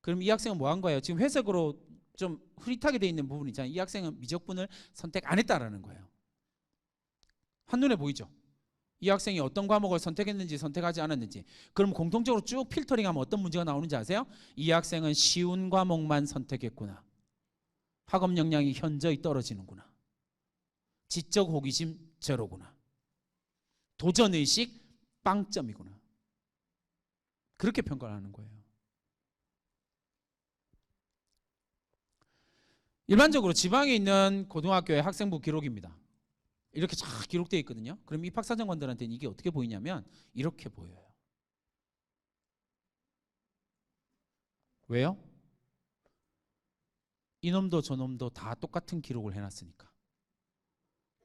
그럼 이 학생은 뭐 한 거예요? 지금 회색으로 좀 흐릿하게 돼 있는 부분 있잖아요. 이 학생은 미적분을 선택 안 했다라는 거예요. 한눈에 보이죠? 이 학생이 어떤 과목을 선택했는지 선택하지 않았는지. 그럼 공통적으로 쭉 필터링하면 어떤 문제가 나오는지 아세요? 이 학생은 쉬운 과목만 선택했구나. 학업 역량이 현저히 떨어지는구나. 지적 호기심 제로구나. 도전의식 빵점이구나. 그렇게 평가를 하는 거예요. 일반적으로 지방에 있는 고등학교의 학생부 기록입니다. 이렇게 쫙 기록되어 있거든요. 그럼 입학사정관들한테는 이게 어떻게 보이냐면 이렇게 보여요. 왜요? 이놈도 저놈도 다 똑같은 기록을 해놨으니까.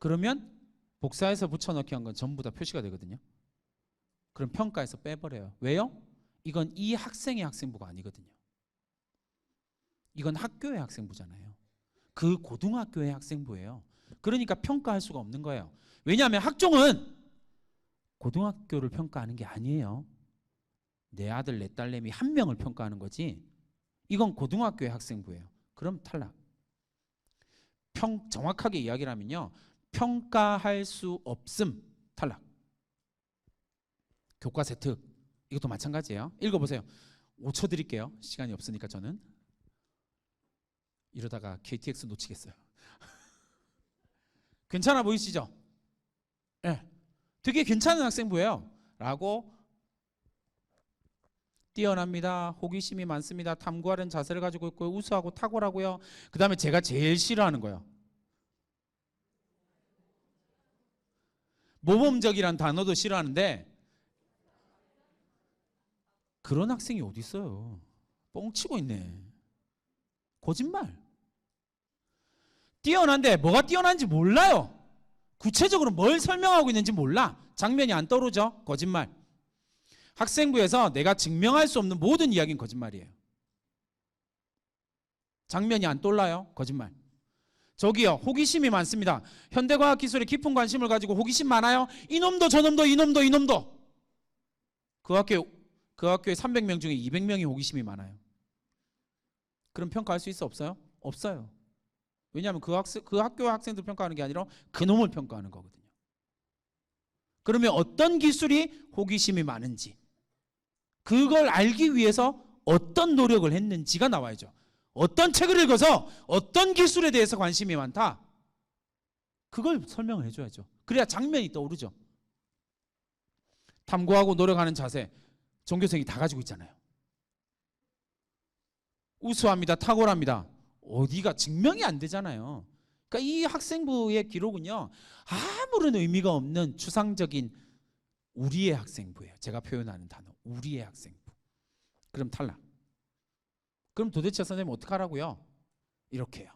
그러면 복사해서 붙여넣기 한 건 전부 다 표시가 되거든요. 그럼 평가에서 빼버려요. 왜요? 이건 이 학생의 학생부가 아니거든요. 이건 학교의 학생부잖아요. 그 고등학교의 학생부예요. 그러니까 평가할 수가 없는 거예요. 왜냐하면 학종은 고등학교를 평가하는 게 아니에요. 내 아들 내 딸내미 한 명을 평가하는 거지. 이건 고등학교의 학생부예요. 그럼 탈락. 정확하게 이야기를 하면요, 평가할 수 없음, 탈락. 교과 세트, 이것도 마찬가지예요. 읽어보세요. 5초 드릴게요. 시간이 없으니까 저는. 이러다가 KTX 놓치겠어요. 괜찮아 보이시죠? 네. 되게 괜찮은 학생부예요. 라고 뛰어납니다. 호기심이 많습니다. 탐구하려는 자세를 가지고 있고요. 우수하고 탁월하고요. 그 다음에 제가 제일 싫어하는 거예요. 모범적이란 단어도 싫어하는데 그런 학생이 어디 있어요? 뻥치고 있네. 거짓말. 뛰어난데 뭐가 뛰어난지 몰라요. 구체적으로 뭘 설명하고 있는지 몰라. 장면이 안 떠오르죠? 거짓말. 학생부에서 내가 증명할 수 없는 모든 이야기는 거짓말이에요. 장면이 안 떠올라요? 거짓말. 저기요, 호기심이 많습니다. 현대과학기술에 깊은 관심을 가지고 호기심 많아요? 이놈도 저놈도 이놈도 이놈도. 그 학교에 300명 중에 200명이 호기심이 많아요. 그럼 평가할 수 있어 없어요? 없어요. 왜냐하면 그 학교 학생들 평가하는 게 아니라 그 놈을 평가하는 거거든요. 그러면 어떤 기술이 호기심이 많은지, 그걸 알기 위해서 어떤 노력을 했는지가 나와야죠. 어떤 책을 읽어서 어떤 기술에 대해서 관심이 많다, 그걸 설명을 해줘야죠. 그래야 장면이 떠오르죠. 탐구하고 노력하는 자세, 종교생이 다 가지고 있잖아요. 우수합니다. 탁월합니다. 어디가 증명이 안 되잖아요. 그러니까 이 학생부의 기록은요, 아무런 의미가 없는 추상적인 우리의 학생부예요. 제가 표현하는 단어, 우리의 학생부. 그럼 탈락. 그럼 도대체 선생님 어떡하라고요? 이렇게요.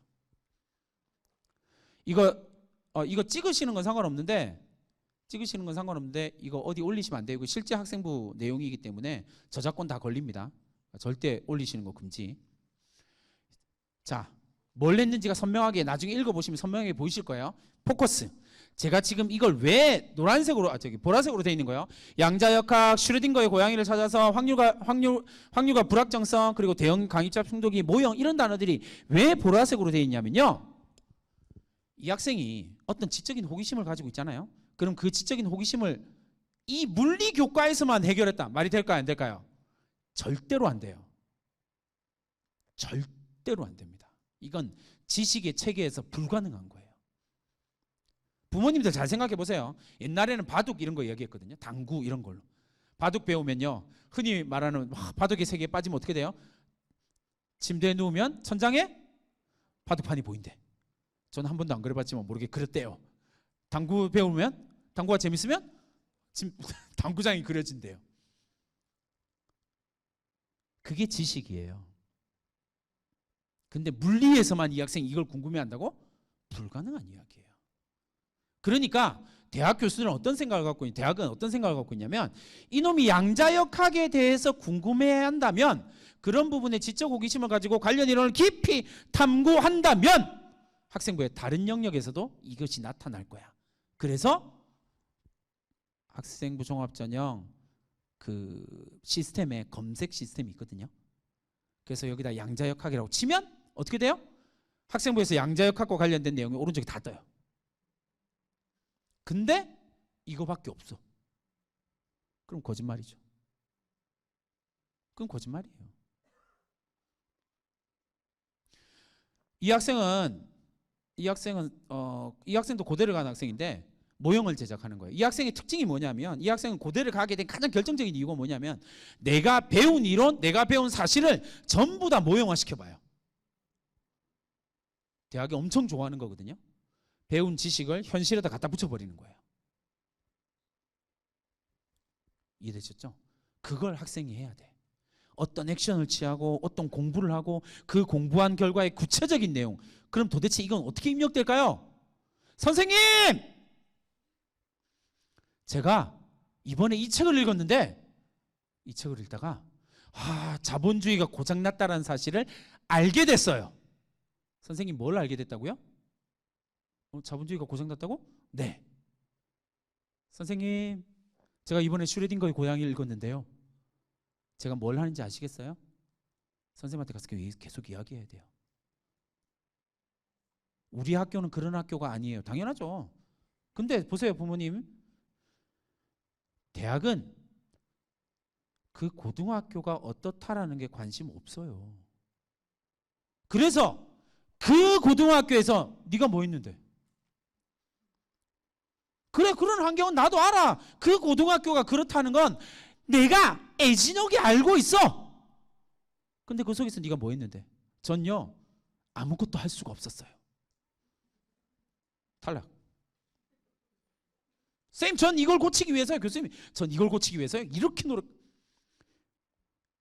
이거 찍으시는 건 상관없는데 이거 어디 올리시면 안 돼요. 이거 실제 학생부 내용이기 때문에 저작권 다 걸립니다. 절대 올리시는 거 금지. 자, 뭘 했는지가 선명하게 나중에 읽어보시면 선명하게 보이실 거예요. 포커스. 제가 지금 이걸 왜 노란색으로, 보라색으로 되어 있는 거예요. 양자역학, 슈레딩거의 고양이를 찾아서 확률과 불확정성, 그리고 대형 강입자 충돌기, 모형, 이런 단어들이 왜 보라색으로 되어 있냐면요, 이 학생이 어떤 지적인 호기심을 가지고 있잖아요. 그럼 그 지적인 호기심을 이 물리 교과에서만 해결했다. 말이 될까요? 안 될까요? 절대로 안 돼요. 절대로 안 됩니다. 이건 지식의 체계에서 불가능한 거예요. 부모님들 잘 생각해 보세요. 옛날에는 바둑 이런 거 얘기했거든요. 당구 이런 걸로. 바둑 배우면요, 흔히 말하는 바둑의 세계에 빠지면 어떻게 돼요? 침대에 누우면 천장에 바둑판이 보인대. 저는 한 번도 안 그려봤지만 모르게 그렸대요. 당구 배우면, 당구가 재밌으면 당구장이 그려진대요. 그게 지식이에요. 근데 물리에서만 이 학생이 이걸 궁금해한다고? 불가능한 이야기예요. 그러니까 대학 교수들은 어떤 생각을 갖고 있냐, 대학은 어떤 생각을 갖고 있냐면, 이놈이 양자역학에 대해서 궁금해한다면, 그런 부분에 지적 호기심을 가지고 관련 이론을 깊이 탐구한다면 학생부의 다른 영역에서도 이것이 나타날 거야. 그래서 학생부 종합전형 그 시스템에 검색 시스템이 있거든요. 그래서 여기다 양자역학이라고 치면 어떻게 돼요? 학생부에서 양자역학과 관련된 내용이 오른쪽에 다 떠요. 근데 이거밖에 없어. 그럼 거짓말이죠. 그럼 거짓말이에요. 이 학생도 고대를 간 학생인데 모형을 제작하는 거예요. 이 학생의 특징이 뭐냐면, 이 학생은 고대를 가게 된 가장 결정적인 이유가 뭐냐면, 내가 배운 이론, 내가 배운 사실을 전부 다 모형화 시켜봐요. 대학이 엄청 좋아하는 거거든요. 배운 지식을 현실에다 갖다 붙여버리는 거예요. 이해되셨죠? 그걸 학생이 해야 돼. 어떤 액션을 취하고 어떤 공부를 하고 그 공부한 결과의 구체적인 내용. 그럼 도대체 이건 어떻게 입력될까요? 선생님! 제가 이번에 이 책을 읽었는데, 이 책을 읽다가 자본주의가 고장났다는 사실을 알게 됐어요. 선생님, 뭘 알게 됐다고요? 자본주의가 고장났다고? 네. 선생님, 제가 이번에 슈레딩거의 고양이를 읽었는데요, 제가 뭘 하는지 아시겠어요? 선생님한테 가서 계속 이야기해야 돼요. 우리 학교는 그런 학교가 아니에요. 당연하죠. 근데 보세요, 부모님. 대학은 그 고등학교가 어떻다라는 게 관심 없어요. 그래서 그 고등학교에서 네가 뭐 했는데? 그래, 그런 환경은 나도 알아. 그 고등학교가 그렇다는 건 내가 애진하게 알고 있어. 근데 그 속에서 네가 뭐 했는데? 전요, 아무것도 할 수가 없었어요. 탈락. 쌤, 전 이걸 고치기 위해서요. 교수님, 전 이걸 고치기 위해서요. 이렇게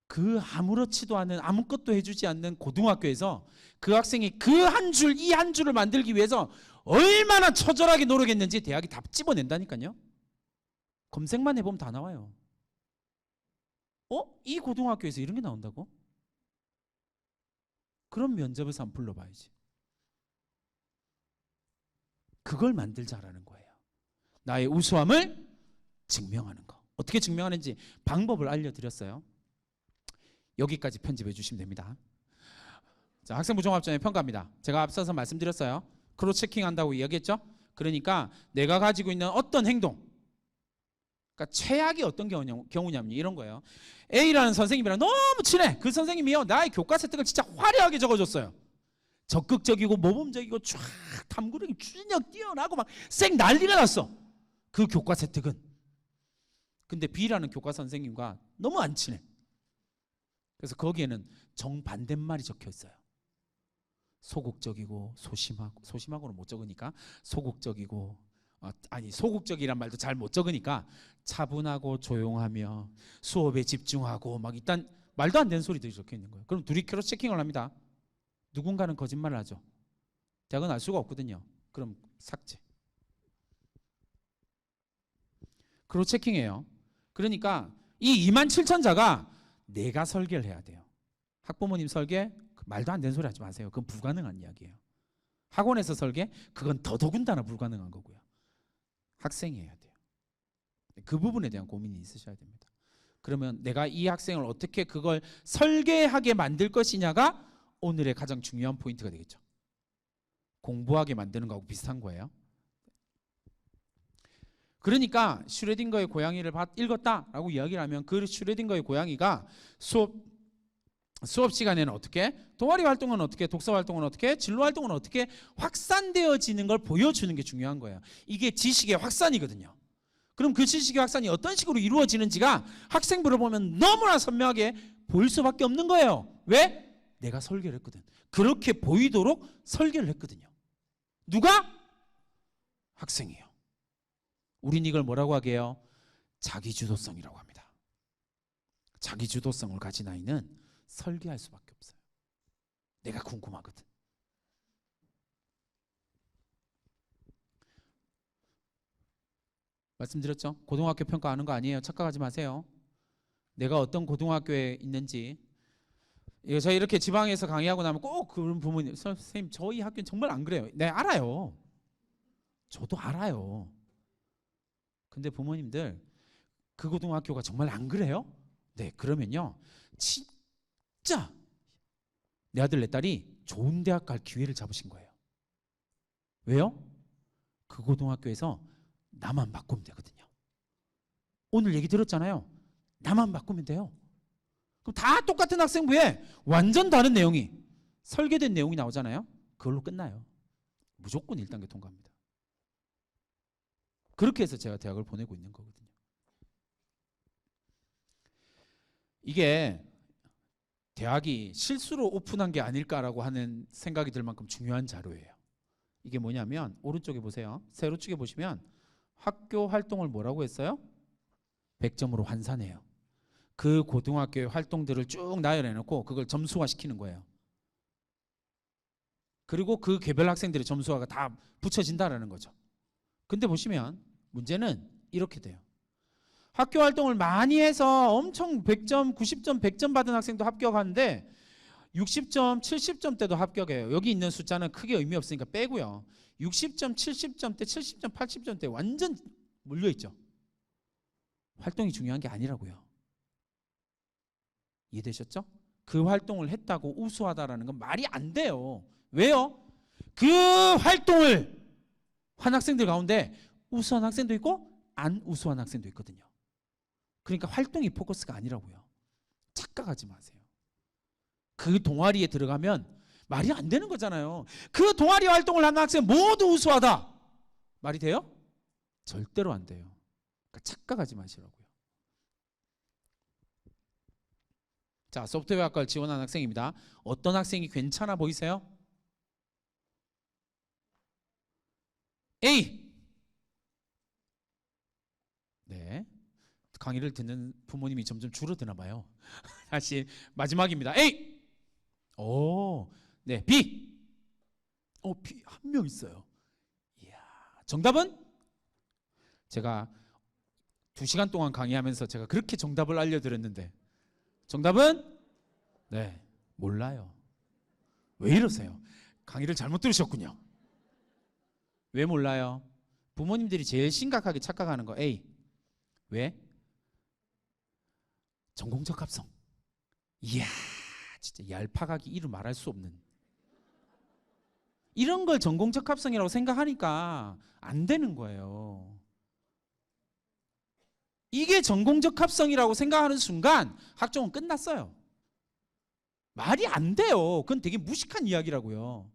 그 아무렇지도 않은, 아무것도 해주지 않는 고등학교에서 그 학생이 그 한 줄, 이 한 줄을 만들기 위해서 얼마나 처절하게 노력했는지 대학이 다 집어낸다니까요. 검색만 해보면 다 나와요. 이 고등학교에서 이런 게 나온다고? 그럼 면접에서 한번 불러봐야지. 그걸 만들자라는 거예요. 나의 우수함을 증명하는 거. 어떻게 증명하는지 방법을 알려드렸어요. 여기까지 편집해 주시면 됩니다. 자, 학생부 종합전형 평가입니다. 제가 앞서서 말씀드렸어요. 크로스 체킹 한다고 이야기했죠? 그러니까 내가 가지고 있는 어떤 행동, 그러니까 최악이 어떤 경우냐면 이런 거예요. A라는 선생님이랑 너무 친해. 그 선생님이요, 나의 교과 세특을 진짜 화려하게 적어줬어요. 적극적이고 모범적이고 쫙 탐구력이 추진력 뛰어나고 막 쌩 난리가 났어. 그 교과 세특은. 근데 B라는 교과 선생님과 너무 안 친해. 그래서 거기에는 정반대말이 적혀 있어요. 소극적이고 소심하고는 못 적으니까 소극적이고, 소극적이란 말도 잘 못 적으니까 차분하고 조용하며 수업에 집중하고 막 일단 말도 안 되는 소리들이 적혀 있는 거예요. 그럼 둘이 크로스 체킹을 합니다. 누군가는 거짓말을 하죠. 대학은 알 수가 없거든요. 그럼 삭제. 크로스 체킹이에요. 그러니까 이 27,000자가 내가 설계를 해야 돼요. 학부모님 설계 말도 안 되는 소리 하지 마세요. 그건 불가능한 이야기예요. 학원에서 설계 그건 더더군다나 불가능한 거고요. 학생이 해야 돼요. 그 부분에 대한 고민이 있으셔야 됩니다. 그러면 내가 이 학생을 어떻게 그걸 설계하게 만들 것이냐가 오늘의 가장 중요한 포인트가 되겠죠. 공부하게 만드는 거하고 비슷한 거예요. 그러니까 슈레딩거의 고양이를 읽었다라고 이야기를 하면 그 슈레딩거의 고양이가 수업 시간에는 어떻게, 동아리 활동은 어떻게, 독서 활동은 어떻게, 진로 활동은 어떻게 확산되어지는 걸 보여주는 게 중요한 거예요. 이게 지식의 확산이거든요. 그럼 그 지식의 확산이 어떤 식으로 이루어지는지가 학생부를 보면 너무나 선명하게 보일 수밖에 없는 거예요. 왜? 내가 설계를 했거든. 그렇게 보이도록 설계를 했거든요. 누가? 학생이에요. 우린 이걸 뭐라고 하게요? 자기주도성이라고 합니다. 자기주도성을 가진 아이는 설계할 수밖에 없어요. 내가 궁금하거든. 말씀드렸죠? 고등학교 평가하는 거 아니에요. 착각하지 마세요. 내가 어떤 고등학교에 있는지. 저희 이렇게 지방에서 강의하고 나면 꼭 그런 부모님, 선생님 저희 학교는 정말 안 그래요. 네, 알아요. 저도 알아요. 근데 부모님들 그 고등학교가 정말 안 그래요? 네, 그러면요 진짜 내 아들 내 딸이 좋은 대학 갈 기회를 잡으신 거예요. 왜요? 그 고등학교에서 나만 바꾸면 되거든요. 오늘 얘기 들었잖아요. 나만 바꾸면 돼요. 그럼 다 똑같은 학생부에 완전 다른 내용이, 설계된 내용이 나오잖아요. 그걸로 끝나요. 무조건 1단계 통과합니다. 그렇게 해서 제가 대학을 보내고 있는 거거든요. 이게 대학이 실수로 오픈한 게 아닐까라고 하는 생각이 들 만큼 중요한 자료예요. 이게 뭐냐면 오른쪽에 보세요. 세로축에 보시면 학교 활동을 뭐라고 했어요? 100점으로 환산해요. 그 고등학교의 활동들을 쭉 나열해놓고 그걸 점수화시키는 거예요. 그리고 그 개별 학생들의 점수화가 다 붙여진다라는 거죠. 근데 보시면 문제는 이렇게 돼요. 학교 활동을 많이 해서 엄청 100점, 90점, 100점 받은 학생도 합격하는데 60점, 70점 대도 합격해요. 여기 있는 숫자는 크게 의미 없으니까 빼고요. 60점, 70점 대, 70점, 80점 대 완전 몰려있죠. 활동이 중요한 게 아니라고요. 이해되셨죠? 그 활동을 했다고 우수하다라는 건 말이 안 돼요. 왜요? 그 활동을 한 학생들 가운데 우수한 학생도 있고 안 우수한 학생도 있거든요. 그러니까 활동이 포커스가 아니라고요. 착각하지 마세요. 그 동아리에 들어가면 말이 안 되는 거잖아요. 그 동아리 활동을 하는 학생 모두 우수하다. 말이 돼요? 절대로 안 돼요. 그러니까 착각하지 마시라고요. 자, 소프트웨어학과를 지원한 학생입니다. 어떤 학생이 괜찮아 보이세요? A. 네. 강의를 듣는 부모님이 점점 줄어드나 봐요. 다시 마지막입니다. A. 오. 네. B. B 한 명 있어요. 정답은 제가 2시간 동안 강의하면서 제가 그렇게 정답을 알려드렸는데 정답은 네, 몰라요. 왜 이러세요? 강의를 잘못 들으셨군요. 왜 몰라요? 부모님들이 제일 심각하게 착각하는 거 A. 왜? 전공적 합성. 이야, 진짜 얄팍하기 이루 말할 수 없는 이런 걸 전공적 합성이라고 생각하니까 안 되는 거예요. 이게 전공적 합성이라고 생각하는 순간 학종은 끝났어요. 말이 안 돼요. 그건 되게 무식한 이야기라고요.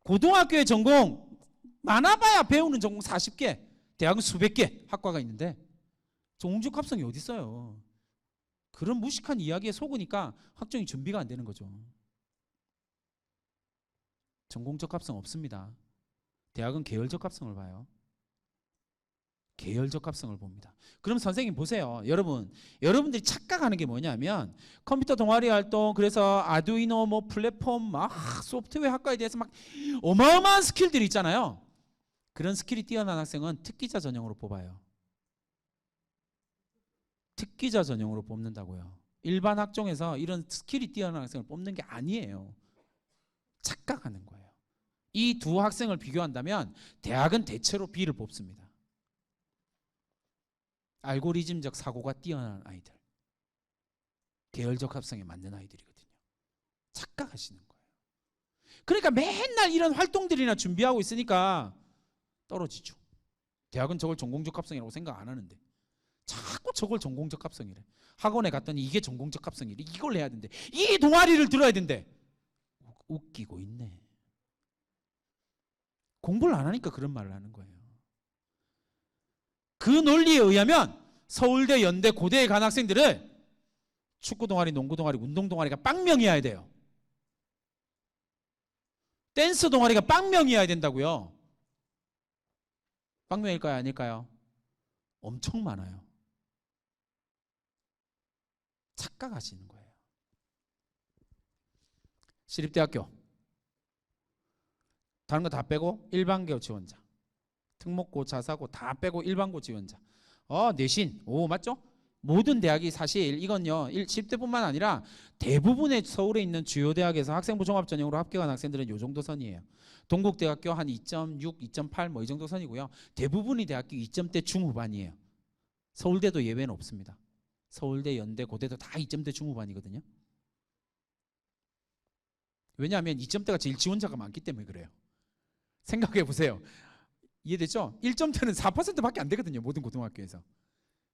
고등학교의 전공 많아봐야 배우는 전공 40개, 대학은 수백 개 학과가 있는데 전공적 합성이 어디 있어요? 그런 무식한 이야기에 속으니까 학종이 준비가 안 되는 거죠. 전공적 합성 없습니다. 대학은 계열적 합성을 봐요. 계열적 합성을 봅니다. 그럼 선생님 보세요. 여러분들이 착각하는 게 뭐냐면 컴퓨터 동아리 활동, 그래서 아두이노 뭐 플랫폼 막 소프트웨어 학과에 대해서 막 어마어마한 스킬들이 있잖아요. 그런 스킬이 뛰어난 학생은 특기자 전형으로 뽑아요. 특기자 전형으로 뽑는다고요. 일반 학종에서 이런 스킬이 뛰어난 학생을 뽑는 게 아니에요. 착각하는 거예요. 이 두 학생을 비교한다면 대학은 대체로 B를 뽑습니다. 알고리즘적 사고가 뛰어난 아이들, 계열적 합성에 맞는 아이들이거든요. 착각하시는 거예요. 그러니까 맨날 이런 활동들이나 준비하고 있으니까 떨어지죠. 대학은 저걸 전공적 합성이라고 생각 안 하는데 자꾸 저걸 전공적 합성이래. 학원에 갔더니 이게 전공적 합성이래. 이걸 해야 된대. 이 동아리를 들어야 된대. 웃기고 있네. 공부를 안 하니까 그런 말을 하는 거예요. 그 논리에 의하면 서울대, 연대, 고대에 간 학생들을 축구 동아리, 농구 동아리, 운동 동아리가 빵명이어야 돼요. 댄스 동아리가 빵명이어야 된다고요. 빵명일까요? 아닐까요? 엄청 많아요. 착각하시는 거예요. 시립대학교 다른 거 다 빼고 일반고 지원자, 특목고, 자사고 다 빼고 일반고 지원자. 내신. 오, 맞죠? 모든 대학이 사실 이건요 10대뿐만 아니라 대부분의 서울에 있는 주요 대학에서 학생부 종합 전형으로 합격한 학생들은 이 정도 선이에요. 동국대학교 한 2.6, 2.8 뭐 이 정도 선이고요. 대부분의 대학교 2점대 중후반이에요. 서울대도 예외는 없습니다. 서울대, 연대, 고대도 다 2점대 중후반이거든요. 왜냐하면 2점대가 제일 지원자가 많기 때문에 그래요. 생각해 보세요. 이해됐죠? 1점대는 4%밖에 안 되거든요. 모든 고등학교에서.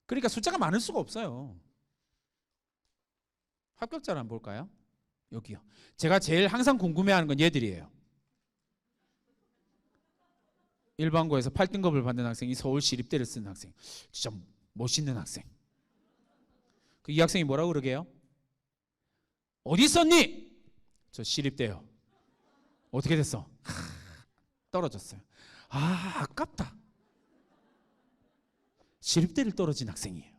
그러니까 숫자가 많을 수가 없어요. 합격자를 한번 볼까요? 여기요. 제가 제일 항상 궁금해하는 건 얘들이에요. 일반고에서 8등급을 받는 학생이 서울시립대를 쓰는 학생. 진짜 멋있는 학생. 이 학생이 뭐라고 그러게요? 어디 있었니? 저 시립대요. 어떻게 됐어? 떨어졌어요. 아깝다. 시립대를 떨어진 학생이에요.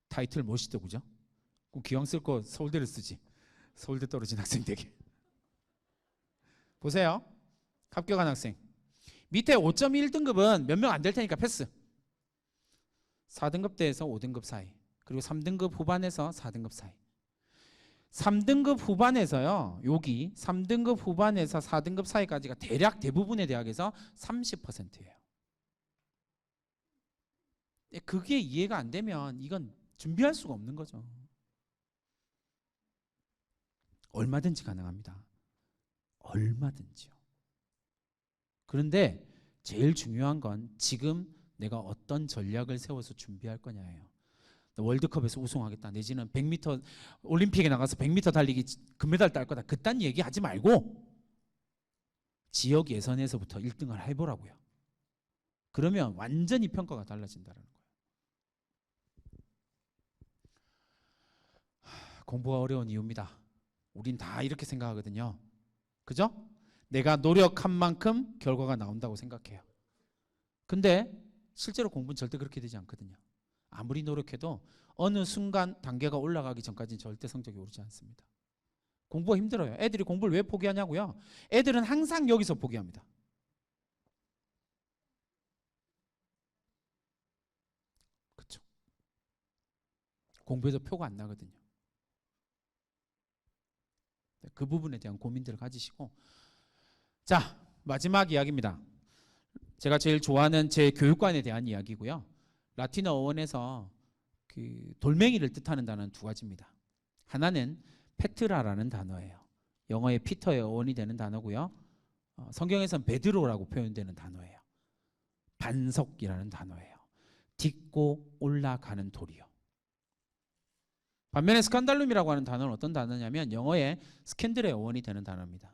타이틀 멋있다, 그죠? 그럼 기왕 쓸 거 서울대를 쓰지. 서울대 떨어진 학생 되게. 보세요. 합격한 학생. 밑에 5.1등급은 몇 명 안 될 테니까 패스. 4등급대에서 5등급 사이. 그리고 3등급 후반에서 4등급 사이. 3등급 후반에서요. 여기 3등급 후반에서 4등급 사이까지가 대략 대부분의 대학에서 30%예요. 그게 이해가 안 되면 이건 준비할 수가 없는 거죠. 얼마든지 가능합니다. 얼마든지요. 그런데 제일 중요한 건 지금 내가 어떤 전략을 세워서 준비할 거냐예요. 월드컵에서 우승하겠다, 내지는 100m 올림픽에 나가서 100m 달리기 금메달 딸 거다, 그딴 얘기 하지 말고 지역 예선에서부터 1등을 해보라고요. 그러면 완전히 평가가 달라진다는 거예요. 공부가 어려운 이유입니다. 우린 다 이렇게 생각하거든요. 그죠? 내가 노력한 만큼 결과가 나온다고 생각해요. 근데 실제로 공부는 절대 그렇게 되지 않거든요. 아무리 노력해도 어느 순간 단계가 올라가기 전까지는 절대 성적이 오르지 않습니다. 공부가 힘들어요. 애들이 공부를 왜 포기하냐고요? 애들은 항상 여기서 포기합니다. 공부해서 표가 안 나거든요. 그 부분에 대한 고민들을 가지시고, 자, 마지막 이야기입니다. 제가 제일 좋아하는 제 교육관에 대한 이야기고요. 라틴어 어원에서 그 돌멩이를 뜻하는 단어는 두 가지입니다. 하나는 페트라라는 단어예요. 영어의 피터의 어원이 되는 단어고요. 성경에서는 베드로라고 표현되는 단어예요. 반석이라는 단어예요. 딛고 올라가는 돌이요. 반면에 스칸달룸이라고 하는 단어는 어떤 단어냐면 영어의 스캔들의 어원이 되는 단어입니다.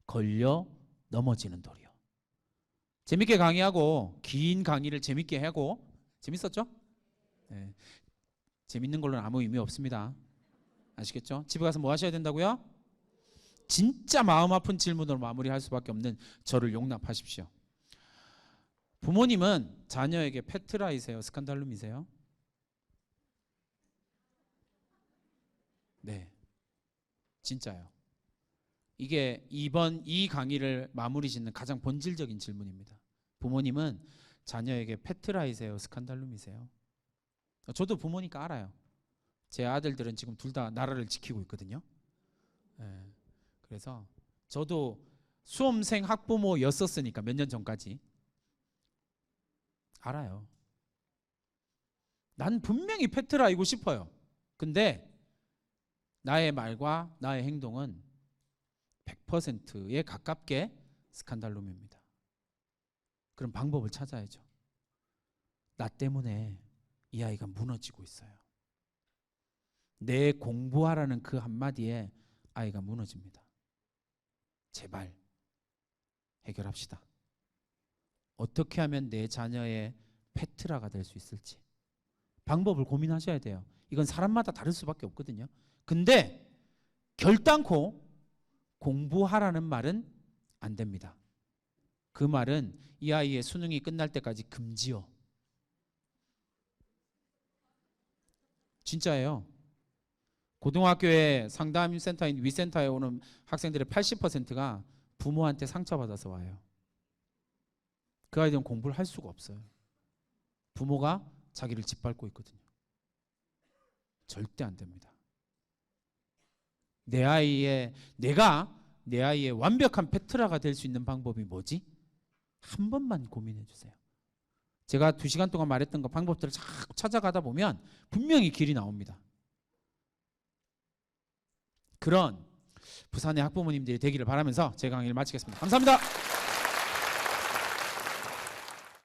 걸려 넘어지는 돌이요. 재밌게 강의하고 긴 강의를 재밌게 하고 재밌었죠? 네. 재밌는 걸로는 아무 의미 없습니다. 아시겠죠? 집에 가서 뭐 하셔야 된다고요? 진짜 마음 아픈 질문으로 마무리할 수밖에 없는 저를 용납하십시오. 부모님은 자녀에게 페트라이세요? 스칸달룸이세요? 네, 진짜요. 이게 이번 이 강의를 마무리 짓는 가장 본질적인 질문입니다. 부모님은 자녀에게 페트라이세요? 스칸달룸이세요? 저도 부모니까 알아요. 제 아들들은 지금 둘 다 나라를 지키고 있거든요. 네. 그래서 저도 수험생 학부모였었으니까 몇 년 전까지 알아요. 난 분명히 페트라이고 싶어요. 근데 나의 말과 나의 행동은 100%에 가깝게 스칸달룸입니다. 그럼 방법을 찾아야죠. 나 때문에 이 아이가 무너지고 있어요. 내 공부하라는 그 한마디에 아이가 무너집니다. 제발 해결합시다. 어떻게 하면 내 자녀의 페트라가 될 수 있을지 방법을 고민하셔야 돼요. 이건 사람마다 다를 수밖에 없거든요. 근데 결단코 공부하라는 말은 안 됩니다. 그 말은 이 아이의 수능이 끝날 때까지 금지요. 진짜예요. 고등학교에 상담센터인 위센터에 오는 학생들의 80%가 부모한테 상처받아서 와요. 그 아이들은 공부를 할 수가 없어요. 부모가 자기를 짓밟고 있거든요. 절대 안 됩니다. 내가 내 아이의 완벽한 페트라가 될 수 있는 방법이 뭐지? 한 번만 고민해 주세요. 제가 2시간 동안 말했던 그 방법들을 자꾸 찾아가다 보면 분명히 길이 나옵니다. 그런 부산의 학부모님들이 되기를 바라면서 제 강의를 마치겠습니다. 감사합니다.